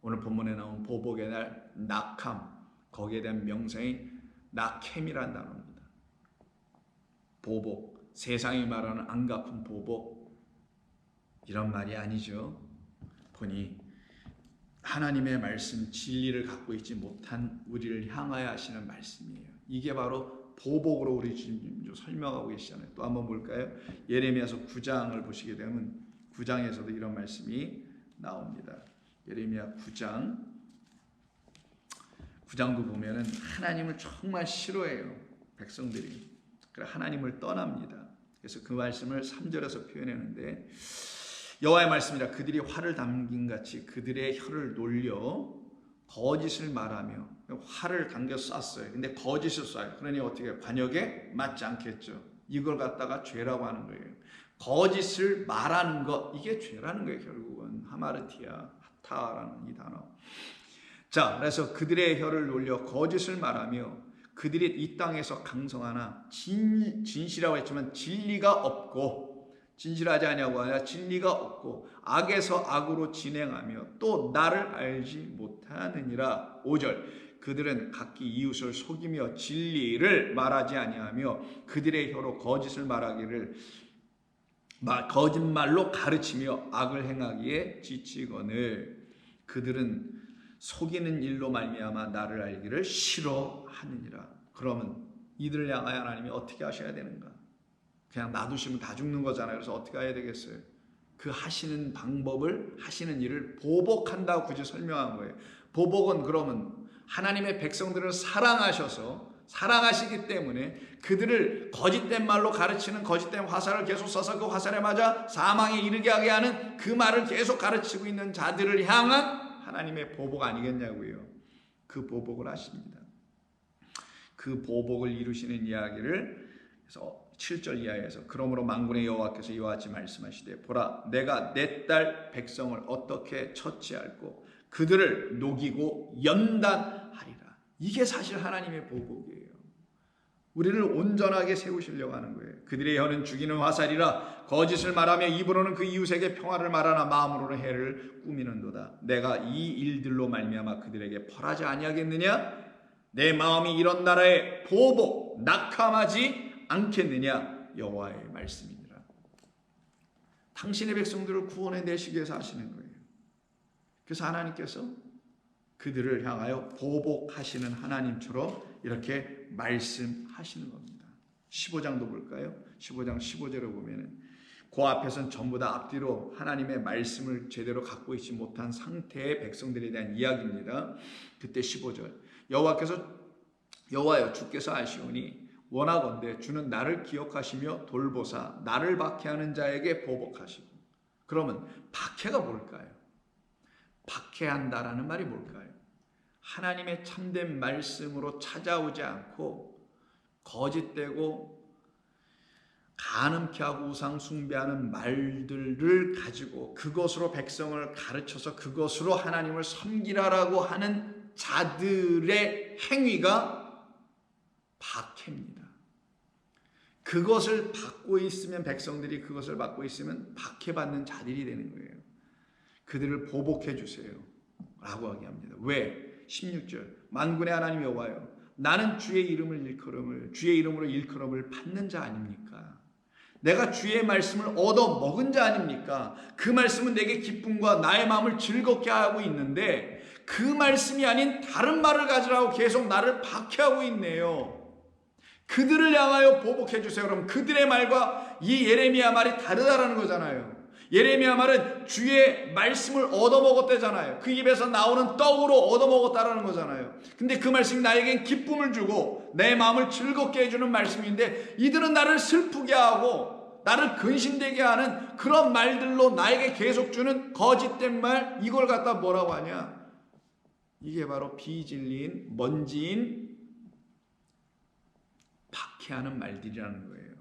오늘 본문에 나온 보복의 날 낙함, 거기에 대한 명사인 낙햄이라는 단어입니다. 보복, 세상이 말하는 안갚은 보복, 이런 말이 아니죠. 보니 하나님의 말씀, 진리를 갖고 있지 못한 우리를 향하여 하시는 말씀이에요. 이게 바로 보복으로 우리 주님 설명하고 계시잖아요. 또 한번 볼까요? 예레미야서 9장을 보시게 되면 9장에서도 이런 말씀이 나옵니다. 예레미야 9장도 보면은 하나님을 정말 싫어해요. 백성들이. 그래 하나님을 떠납니다. 그래서 그 말씀을 3절에서 표현했는데 여호와의 말씀이라 그들이 활을 담긴 같이 그들의 혀를 놀려 거짓을 말하며 활을 당겨 쐈어요. 근데 거짓을 쏴요. 그러니 어떻게 관역에 맞지 않겠죠. 이걸 갖다가 죄라고 하는 거예요. 거짓을 말하는 것, 이게 죄라는 거예요. 결국은 하마르티아, 하타라는 이 단어. 자, 그래서 그들의 혀를 놀려 거짓을 말하며 그들이 이 땅에서 강성하나 진실이라고 했지만 진리가 없고 진실하지 아니하고 아니라 진리가 없고 악에서 악으로 진행하며 또 나를 알지 못하느니라. 5절 그들은 각기 이웃을 속이며 진리를 말하지 아니하며 그들의 혀로 거짓을 말하기를 거짓말로 가르치며 악을 행하기에 지치거늘 그들은 속이는 일로 말미암아 나를 알기를 싫어하느니라. 그러면 이들을 향하여 하나님이 어떻게 하셔야 되는가? 그냥 놔두시면 다 죽는 거잖아요. 그래서 어떻게 해야 되겠어요? 그 하시는 방법을, 하시는 일을 보복한다고 굳이 설명한 거예요. 보복은 그러면 하나님의 백성들을 사랑하시기 때문에 그들을 거짓된 말로 가르치는 거짓된 화살을 계속 쏴서 그 화살에 맞아 사망에 이르게 하게 하는 그 말을 계속 가르치고 있는 자들을 향한 하나님의 보복 아니겠냐고요. 그 보복을 하십니다. 그 보복을 이루시는 이야기를 그래서 7절 이하에서 그러므로 만군의 여호와께서 이와 같이 말씀하시되 보라 내가 내 딸 백성을 어떻게 처치할고 그들을 녹이고 연단하리라. 이게 사실 하나님의 보복이에요. 우리를 온전하게 세우시려고 하는 거예요. 그들의 혀는 죽이는 화살이라 거짓을 말하며 입으로는 그 이웃에게 평화를 말하나 마음으로는 해를 꾸미는도다. 내가 이 일들로 말미암아 그들에게 벌하지 아니하겠느냐? 내 마음이 이런 나라에 보복 낙함하지 않겠느냐. 여호와의 말씀이니라. 당신의 백성들을 구원해 내시기 위해서 하시는 거예요. 그래서 하나님께서 그들을 향하여 보복하시는 하나님처럼 이렇게 말씀하시는 겁니다. 15장도 볼까요? 15장 15절을 보면은 그 앞에서는 전부 다 앞뒤로 하나님의 말씀을 제대로 갖고 있지 못한 상태의 백성들에 대한 이야기입니다. 그때 15절 여호와여 주께서 아시오니 원하건대 주는 나를 기억하시며 돌보사 나를 박해하는 자에게 보복하시고. 그러면 박해가 뭘까요? 박해한다라는 말이 뭘까요? 하나님의 참된 말씀으로 찾아오지 않고 거짓되고 가늠케 하고 우상 숭배하는 말들을 가지고 그것으로 백성을 가르쳐서 그것으로 하나님을 섬기라라고 하는 자들의 행위가 박해입니다. 그것을 받고 있으면 백성들이 그것을 받고 있으면 박해받는 자들이 되는 거예요. 그들을 보복해 주세요 라고 하기합니다. 왜? 16절 만군의 하나님 여호와여 나는 주의 이름으로 일컬음을 받는 자 아닙니까? 내가 주의 말씀을 얻어 먹은 자 아닙니까? 그 말씀은 내게 기쁨과 나의 마음을 즐겁게 하고 있는데 그 말씀이 아닌 다른 말을 가지라고 계속 나를 박해하고 있네요. 그들을 향하여 보복해 주세요. 그럼 그들의 말과 이 예레미야 말이 다르다라는 거잖아요. 예레미야 말은 주의 말씀을 얻어먹었대잖아요. 그 입에서 나오는 떡으로 얻어먹었다라는 거잖아요. 근데 그 말씀이 나에겐 기쁨을 주고 내 마음을 즐겁게 해주는 말씀인데 이들은 나를 슬프게 하고 나를 근심되게 하는 그런 말들로 나에게 계속 주는 거짓된 말, 이걸 갖다 뭐라고 하냐? 이게 바로 비진리인, 먼지인, 박해하는 말들이라는 거예요.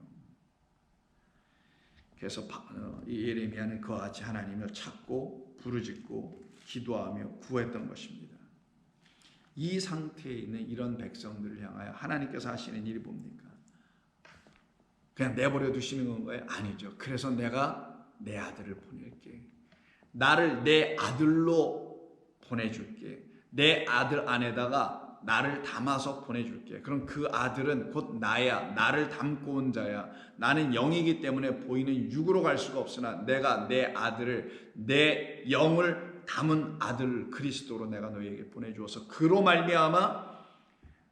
그래서 이 예레미야는 그와 같이 하나님을 찾고 부르짖고 기도하며 구했던 것입니다. 이 상태에 있는 이런 백성들을 향하여 하나님께서 하시는 일이 뭡니까? 그냥 내버려 두시는 건가요? 아니죠. 그래서 내가 내 아들을 보낼게. 나를 내 아들로 보내줄게. 내 아들 안에다가 나를 담아서 보내줄게. 그럼 그 아들은 곧 나야. 나를 담고 온 자야. 나는 영이기 때문에 보이는 육으로 갈 수가 없으나 내가 내 아들을, 내 영을 담은 아들 그리스도로 내가 너희에게 보내주어서 그로 말미암아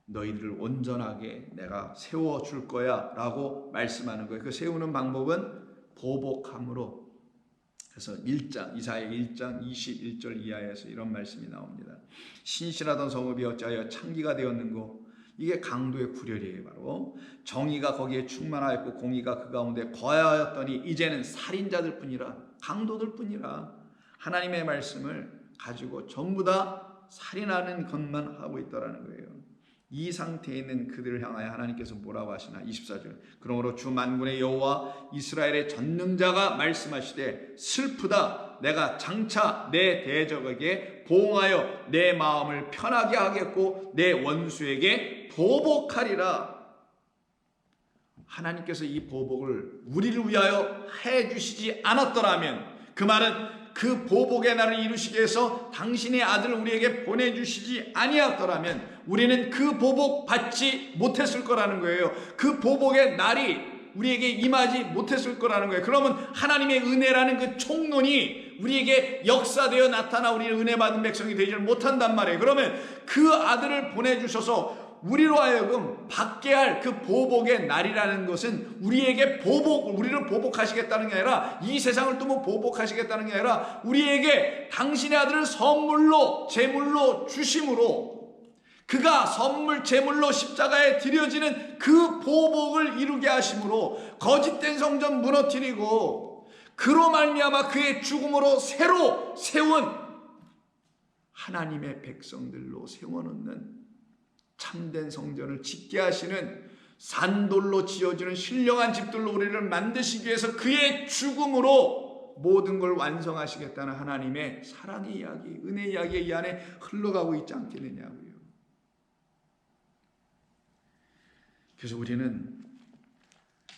너희들을 온전하게 내가 세워줄 거야 라고 말씀하는 거예요. 그 세우는 방법은 보복함으로. 그래서 이사야 1장 21절 이하에서 이런 말씀이 나옵니다. 신실하던 성읍이 어찌하여 창기가 되었는고. 이게 강도의 구렬이에요. 바로 정의가 거기에 충만하였고 공의가 그 가운데 거하였더니 이제는 살인자들 뿐이라, 강도들 뿐이라 하나님의 말씀을 가지고 전부 다 살인하는 것만 하고 있더라는 거예요. 이 상태에 있는 그들을 향하여 하나님께서 뭐라고 하시나? 24절. 그러므로 주 만군의 여호와 이스라엘의 전능자가 말씀하시되 슬프다. 내가 장차 내 대적에게 보응하여 내 마음을 편하게 하겠고 내 원수에게 보복하리라. 하나님께서 이 보복을 우리를 위하여 해주시지 않았더라면, 그 말은 그 보복의 날을 이루시기 위해서 당신의 아들을 우리에게 보내주시지 아니었더라면 우리는 그 보복 받지 못했을 거라는 거예요. 그 보복의 날이 우리에게 임하지 못했을 거라는 거예요. 그러면 하나님의 은혜라는 그 총론이 우리에게 역사되어 나타나 우리는 은혜 받은 백성이 되지 못한단 말이에요. 그러면 그 아들을 보내주셔서 우리로 하여금 받게 할 그 보복의 날이라는 것은 우리에게 우리를 보복하시겠다는 게 아니라, 이 세상을 또 뭐 보복하시겠다는 게 아니라 우리에게 당신의 아들을 선물로 제물로 주심으로 그가 선물 제물로 십자가에 드려지는 그 보복을 이루게 하심으로 거짓된 성전 무너뜨리고 그로 말미암아 그의 죽음으로 새로 세운 하나님의 백성들로 세워놓는 참된 성전을 짓게 하시는, 산돌로 지어지는 신령한 집들로 우리를 만드시기 위해서 그의 죽음으로 모든 걸 완성하시겠다는 하나님의 사랑의 이야기, 은혜 이야기가 이 안에 흘러가고 있지 않겠느냐고요. 그래서 우리는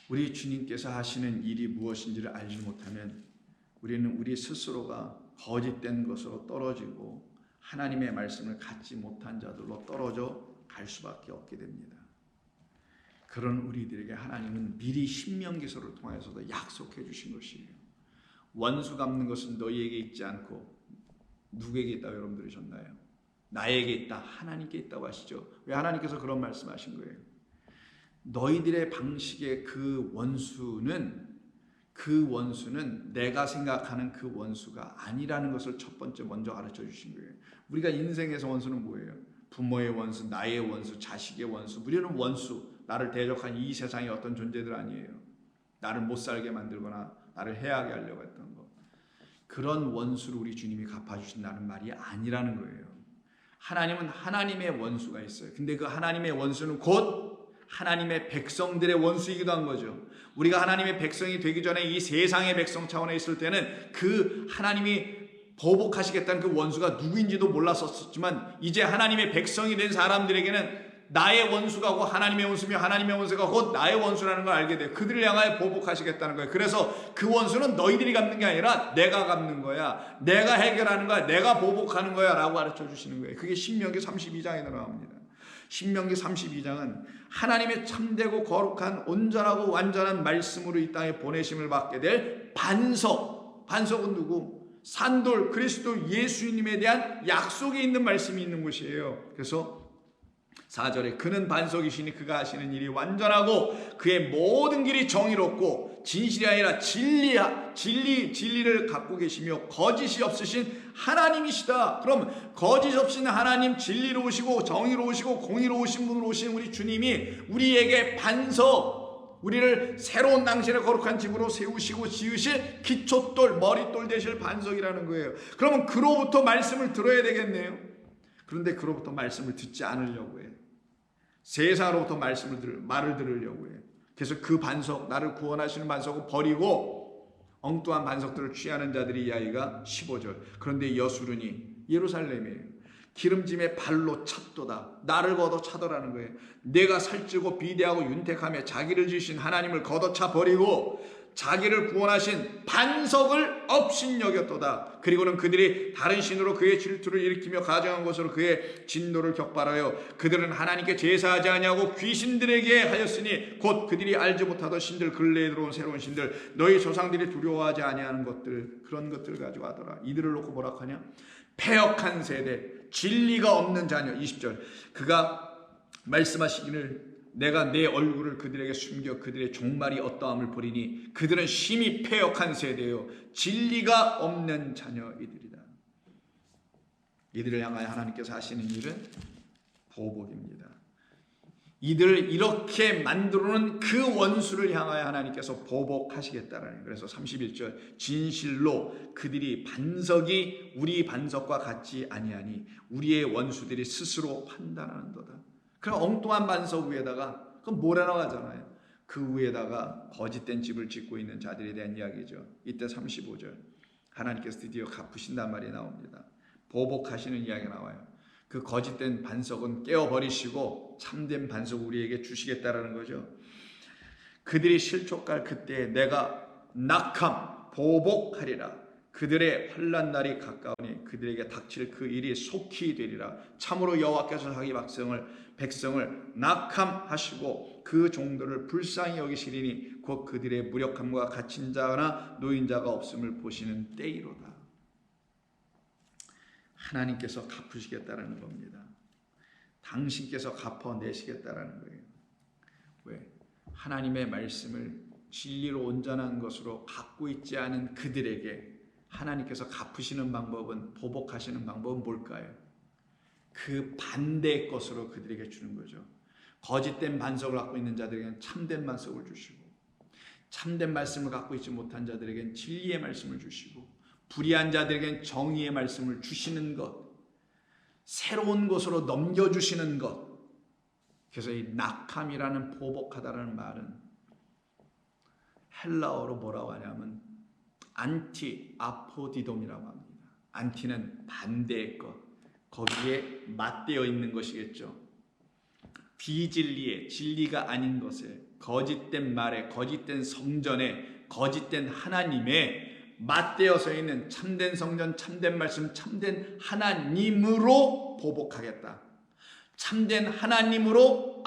우리 주님께서 하시는 일이 무엇인지를 알지 못하면 우리는 우리 스스로가 거짓된 것으로 떨어지고 하나님의 말씀을 갖지 못한 자들로 떨어져 갈 수밖에 없게 됩니다. 그런 우리들에게 하나님은 미리 신명기서를 통해서도 약속해 주신 것이에요. 원수 갚는 것은 너희에게 있지 않고 누구에게 있다고 여러분 들으셨나요? 나에게 있다, 하나님께 있다고 하시죠. 왜 하나님께서 그런 말씀하신 거예요? 너희들의 방식의 그 원수는 내가 생각하는 그 원수가 아니라는 것을 첫 번째 먼저 가르쳐 주신 거예요. 우리가 인생에서 원수는 뭐예요? 부모의 원수, 나의 원수, 자식의 원수. 우리는 원수, 나를 대적한 이 세상의 어떤 존재들 아니에요. 나를 못 살게 만들거나 나를 해하게 하려고 했던 것. 그런 원수를 우리 주님이 갚아주신다는 말이 아니라는 거예요. 하나님은 하나님의 원수가 있어요. 근데 그 하나님의 원수는 곧 하나님의 백성들의 원수이기도 한 거죠. 우리가 하나님의 백성이 되기 전에 이 세상의 백성 차원에 있을 때는 그 하나님이 보복하시겠다는 그 원수가 누구인지도 몰랐었지만 이제 하나님의 백성이 된 사람들에게는 나의 원수가 곧 하나님의 원수며 하나님의 원수가 곧 나의 원수라는 걸 알게 돼요. 그들을 향하여 보복하시겠다는 거예요. 그래서 그 원수는 너희들이 갚는 게 아니라 내가 갚는 거야. 내가 해결하는 거야. 내가 보복하는 거야 라고 가르쳐 주시는 거예요. 그게 신명기 32장에 나옵니다. 신명기 32장은 하나님의 참되고 거룩한 온전하고 완전한 말씀으로 이 땅에 보내심을 받게 될 반석. 반석은 누구? 산돌 그리스도 예수님에 대한 약속이 있는 말씀이 있는 곳이에요. 그래서 4절에 그는 반석이시니 그가 하시는 일이 완전하고 그의 모든 길이 정의롭고 진실이 아니라 진리를 갖고 계시며 거짓이 없으신 하나님이시다. 그럼 거짓 없으신 하나님, 진리로우시고 정의로우시고 공의로우신 분으로 오신 우리 주님이 우리에게 반석, 우리를 새로운 당신의 거룩한 집으로 세우시고 지으실 기초돌, 머릿돌 되실 반석이라는 거예요. 그러면 그로부터 말씀을 들어야 되겠네요. 그런데 그로부터 말씀을 듣지 않으려고 해요. 세상으로부터 말을 들으려고 해요. 그래서 그 반석, 나를 구원하시는 반석을 버리고 엉뚱한 반석들을 취하는 자들이 이 아이가 15절. 그런데 여수르니 예루살렘이에요. 기름짐의 발로 찼도다. 나를 걷어차더라는 거예요. 내가 살찌고 비대하고 윤택하며 자기를 지으신 하나님을 걷어차 버리고 자기를 구원하신 반석을 업신여겼도다. 그리고는 그들이 다른 신으로 그의 질투를 일으키며 가정한 것으로 그의 진노를 격발하여 그들은 하나님께 제사하지 아니하고 귀신들에게 하였으니 곧 그들이 알지 못하던 신들, 근래에 들어온 새로운 신들, 너희 조상들이 두려워하지 아니하는 것들, 그런 것들을 가지고 하더라. 이들을 놓고 뭐라 하냐? 패역한 세대, 진리가 없는 자녀. 20절 그가 말씀하시기를 내가 내 얼굴을 그들에게 숨겨 그들의 종말이 어떠함을 보리니 그들은 심히 패역한 세대요 진리가 없는 자녀이들이다. 이들을 향하여 하나님께서 하시는 일은 보복입니다. 이들을 이렇게 만들어놓은 그 원수를 향하여 하나님께서 보복하시겠다라는 거예요. 그래서 31절 진실로 그들이 반석이 우리 반석과 같지 아니하니 우리의 원수들이 스스로 판단하는도다. 그럼 엉뚱한 반석 위에다가 그럼 모래나 가잖아요. 그 위에다가 거짓된 집을 짓고 있는 자들에 대한 이야기죠. 이때 35절 하나님께서 드디어 갚으신단 말이 나옵니다. 보복하시는 이야기가 나와요. 그 거짓된 반석은 깨어버리시고 참된 반석 우리에게 주시겠다라는 거죠. 그들이 실족할 그때에 내가 낙함 보복하리라. 그들의 환난 날이 가까우니 그들에게 닥칠 그 일이 속히 되리라. 참으로 여호와께서 자기 백성을 낙함하시고 그 종들을 불쌍히 여기시리니 곧 그들의 무력함과 갇힌 자나 노인자가 없음을 보시는 때이로다. 하나님께서 갚으시겠다라는 겁니다. 당신께서 갚아내시겠다라는 거예요. 왜? 하나님의 말씀을 진리로 온전한 것으로 갖고 있지 않은 그들에게 하나님께서 갚으시는 방법은, 보복하시는 방법은 뭘까요? 그 반대의 것으로 그들에게 주는 거죠. 거짓된 반석을 갖고 있는 자들에게는 참된 반석을 주시고, 참된 말씀을 갖고 있지 못한 자들에게는 진리의 말씀을 주시고, 불의한 자들에게는 정의의 말씀을 주시는 것, 새로운 것으로 넘겨주시는 것. 그래서 이 낙함이라는, 보복하다라는 말은 헬라어로 뭐라고 하냐면 안티 아포디돔이라고 합니다. 안티는 반대의 것, 거기에 맞대어 있는 것이겠죠. 비진리에, 진리가 아닌 것에, 거짓된 말에, 거짓된 성전에, 거짓된 하나님에 맞대어서 있는 참된 성전, 참된 말씀, 참된 하나님으로 보복하겠다. 참된 하나님으로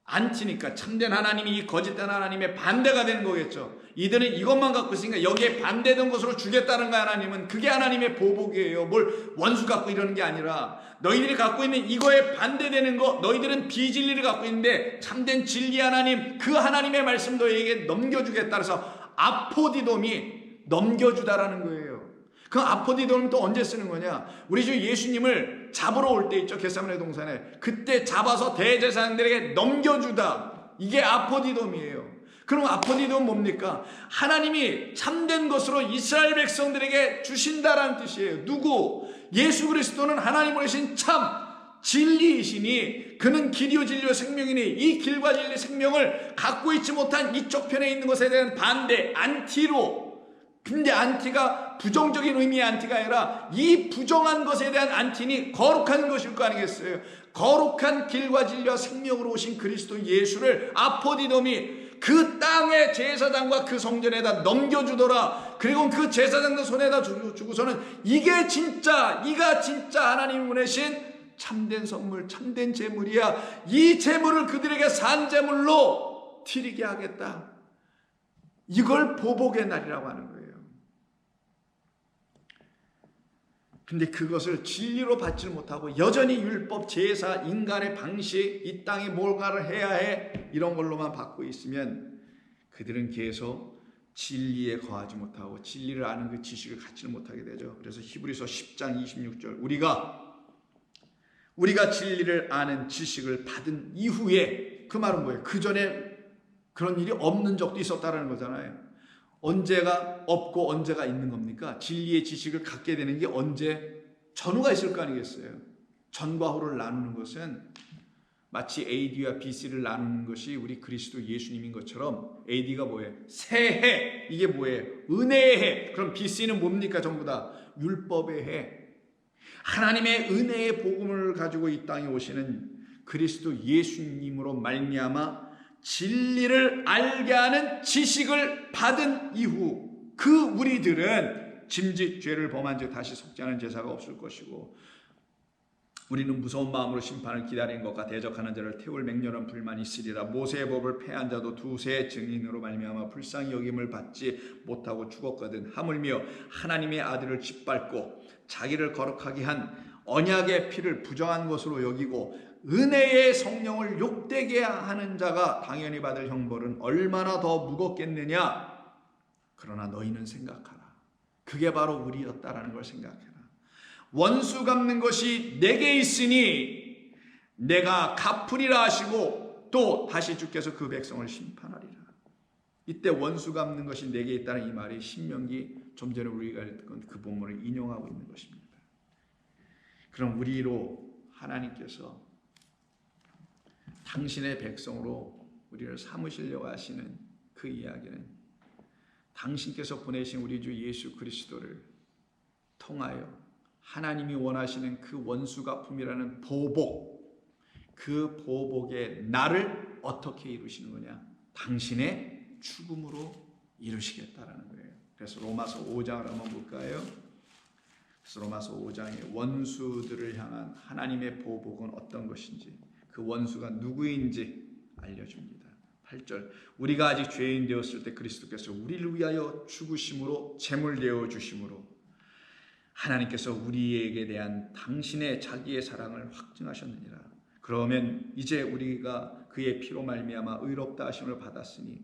안티니까 참된 하나님이 이 거짓된 하나님의 반대가 되는 거겠죠. 이들은 이것만 갖고 있으니까 여기에 반대된 것으로 주겠다는 거야. 하나님은 그게 하나님의 보복이에요. 뭘 원수 갖고 이러는 게 아니라 너희들이 갖고 있는 이거에 반대되는 거, 너희들은 비진리를 갖고 있는데 참된 진리 하나님, 그 하나님의 말씀 너희에게 넘겨주겠다. 그래서 아포디돔이 넘겨주다라는 거예요. 그 아포디돔은 또 언제 쓰는 거냐? 우리 주 예수님을 잡으러 올 때 있죠. 겟세마네 동산에. 그때 잡아서 대제사장들에게 넘겨주다. 이게 아포디돔이에요. 그럼 아포디돔은 뭡니까? 하나님이 참된 것으로 이스라엘 백성들에게 주신다라는 뜻이에요. 누구? 예수 그리스도는 하나님으로 계신 참 진리이시니 그는 길이요 진리요 생명이니 이 길과 진리 생명을 갖고 있지 못한 이쪽 편에 있는 것에 대한 반대, 안티로. 근데 안티가 부정적인 의미의 안티가 아니라 이 부정한 것에 대한 안티니 거룩한 것일 거 아니겠어요? 거룩한 길과 진리와 생명으로 오신 그리스도 예수를 아포디돔이 그 땅의 제사장과 그 성전에다 넘겨주더라. 그리고 그 제사장들 손에다 주고서는 이게 진짜, 이가 진짜 하나님이 보내신 참된 선물, 참된 제물이야. 이 제물을 그들에게 산 제물로 드리게 하겠다. 이걸 보복의 날이라고 하는 거예요. 근데 그것을 진리로 받지 못하고 여전히 율법, 제사, 인간의 방식, 이 땅에 뭔가를 해야 해, 이런 걸로만 받고 있으면 그들은 계속 진리에 거하지 못하고 진리를 아는 그 지식을 갖지를 못하게 되죠. 그래서 히브리서 10장 26절 우리가 진리를 아는 지식을 받은 이후에, 그 말은 뭐예요? 그 전에 그런 일이 없는 적도 있었다는 거잖아요. 언제가 없고 언제가 있는 겁니까? 진리의 지식을 갖게 되는 게 언제 전후가 있을 거 아니겠어요? 전과 후를 나누는 것은 마치 AD와 BC를 나누는 것이 우리 그리스도 예수님인 것처럼, AD가 뭐예요? 새해. 이게 뭐예요? 은혜의 해. 그럼 BC는 뭡니까? 전부 다 율법의 해. 하나님의 은혜의 복음을 가지고 이 땅에 오시는 그리스도 예수님으로 말미암아 진리를 알게 하는 지식을 받은 이후 그 우리들은 짐짓 죄를 범한 즉 다시 속지 않은 제사가 없을 것이고, 우리는 무서운 마음으로 심판을 기다리는 것과 대적하는 자를 태울 맹렬한 불만이 있으리라. 모세의 법을 폐한 자도 두세 증인으로 말미암아 불쌍히 여김을 받지 못하고 죽었거든. 하물며 하나님의 아들을 짓밟고 자기를 거룩하게 한 언약의 피를 부정한 것으로 여기고 은혜의 성령을 욕되게 하는 자가 당연히 받을 형벌은 얼마나 더 무겁겠느냐. 그러나 너희는 생각하라. 그게 바로 우리였다라는 걸 생각해라. 원수 갚는 것이 내게 있으니 내가 갚으리라 하시고 또 다시 주께서 그 백성을 심판하리라. 이때 원수 갚는 것이 내게 있다는 이 말이 신명기 좀 전에 우리가 읽은 그 본문을 인용하고 있는 것입니다. 그럼 우리로 하나님께서 당신의 백성으로 우리를 삼으시려고 하시는 그 이야기는 당신께서 보내신 우리 주 예수 그리스도를 통하여 하나님이 원하시는 그 원수 갚음이라는 보복, 그 보복의 날을 어떻게 이루시는 거냐? 당신의 죽음으로 이루시겠다라는 거예요. 그래서 로마서 5장을 한번 볼까요? 그래서 로마서 5장에 원수들을 향한 하나님의 보복은 어떤 것인지, 그 원수가 누구인지 알려줍니다. 8절 우리가 아직 죄인 되었을 때 그리스도께서 우리를 위하여 죽으심으로 제물되어 주심으로 하나님께서 우리에게 대한 당신의 자기의 사랑을 확증하셨느니라. 그러면 이제 우리가 그의 피로 말미암아 의롭다 하심을 받았으니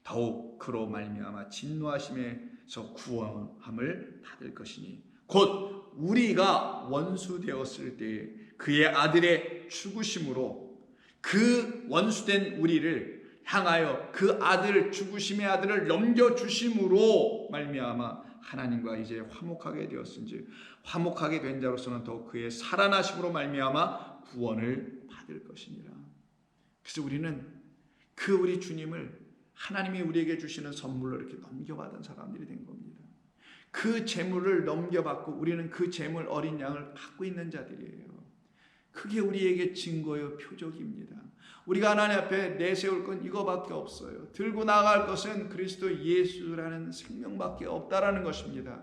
더욱 그로 말미암아 진노하심에서 구원함을 받을 것이니 곧 우리가 원수 되었을 때 그의 아들의 죽으심으로 그 원수된 우리를 향하여 그 아들, 죽으심의 아들을 넘겨주심으로 말미암아 하나님과 이제 화목하게 되었은지 화목하게 된 자로서는 더욱 그의 살아나심으로 말미암아 구원을 받을 것이니라. 그래서 우리는 그 우리 주님을 하나님이 우리에게 주시는 선물로 이렇게 넘겨받은 사람들이 된 겁니다. 그 재물을 넘겨받고 우리는 그 재물 어린 양을 갖고 있는 자들이에요. 그게 우리에게 증거요 표적입니다. 우리가 하나님 앞에 내세울 건 이거밖에 없어요. 들고 나갈 것은 그리스도 예수라는 생명밖에 없다라는 것입니다.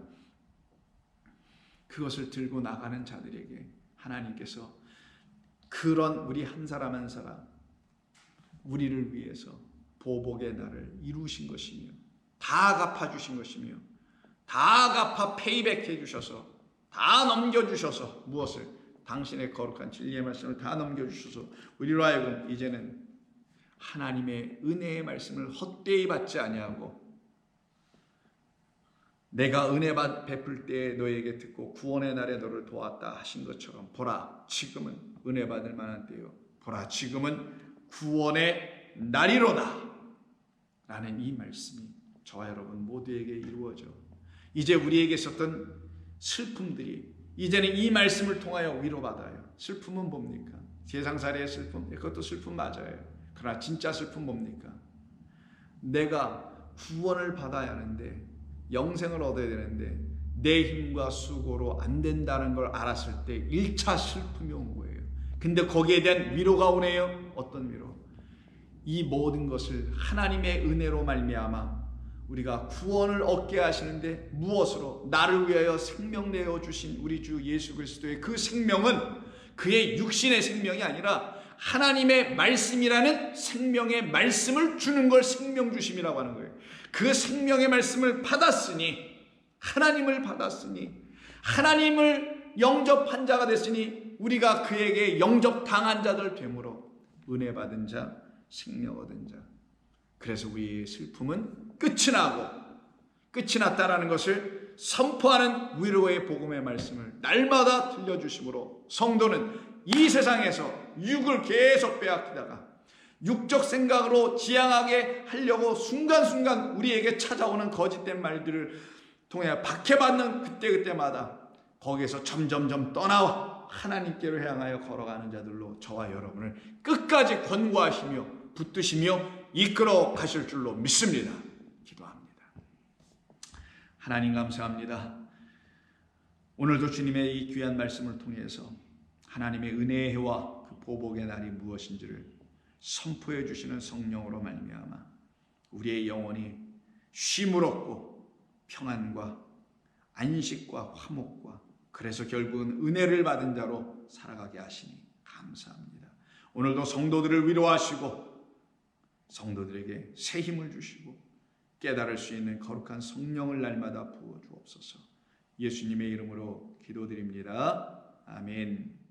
그것을 들고 나가는 자들에게 하나님께서 그런 우리 한 사람 한 사람 우리를 위해서 보복의 날을 이루신 것이며 다 갚아주신 것이며 다 갚아 페이백해 주셔서 다 넘겨주셔서 무엇을? 당신의 거룩한 진리의 말씀을 다 넘겨주셔서 우리로 하여금 이제는 하나님의 은혜의 말씀을 헛되이 받지 아니하고 내가 은혜 베풀 때에 너에게 듣고 구원의 날에 너를 도왔다 하신 것처럼 보라 지금은 은혜 받을 만한 때요 보라 지금은 구원의 날이로다 라는 이 말씀이 저와 여러분 모두에게 이루어져 이제 우리에게 있었던 슬픔들이 이제는 이 말씀을 통하여 위로받아요. 슬픔은 뭡니까? 세상살이의 슬픔? 그것도 슬픔 맞아요. 그러나 진짜 슬픔 뭡니까? 내가 구원을 받아야 하는데 영생을 얻어야 되는데 내 힘과 수고로 안 된다는 걸 알았을 때 1차 슬픔이 온 거예요. 근데 거기에 대한 위로가 오네요. 어떤 위로? 이 모든 것을 하나님의 은혜로 말미암아 우리가 구원을 얻게 하시는데 무엇으로? 나를 위하여 생명 내어 주신 우리 주 예수 그리스도의 그 생명은 그의 육신의 생명이 아니라 하나님의 말씀이라는 생명의 말씀을 주는 걸 생명주심이라고 하는 거예요. 그 생명의 말씀을 받았으니, 하나님을 받았으니, 하나님을 영접한 자가 됐으니 우리가 그에게 영접당한 자들 되므로 은혜 받은 자, 생명 얻은 자. 그래서 우리의 슬픔은 끝이 나고, 끝이 났다라는 것을 선포하는 위로의 복음의 말씀을 날마다 들려주심으로 성도는 이 세상에서 육을 계속 빼앗기다가 육적 생각으로 지향하게 하려고 순간순간 우리에게 찾아오는 거짓된 말들을 통해 박해받는 그때그때마다 거기에서 점점점 떠나와 하나님께로 향하여 걸어가는 자들로 저와 여러분을 끝까지 권고하시며 붙드시며 이끌어 가실 줄로 믿습니다. 기도합니다. 하나님 감사합니다. 오늘도 주님의 이 귀한 말씀을 통해서 하나님의 은혜의 해와 그 보복의 날이 무엇인지를 선포해 주시는 성령으로 말미암아 우리의 영혼이 쉼을 얻고 평안과 안식과 화목과 그래서 결국은 은혜를 받은 자로 살아가게 하시니 감사합니다. 오늘도 성도들을 위로하시고 성도들에게 새 힘을 주시고 깨달을 수 있는 거룩한 성령을 날마다 부어 주옵소서. 예수님의 이름으로 기도드립니다. 아멘.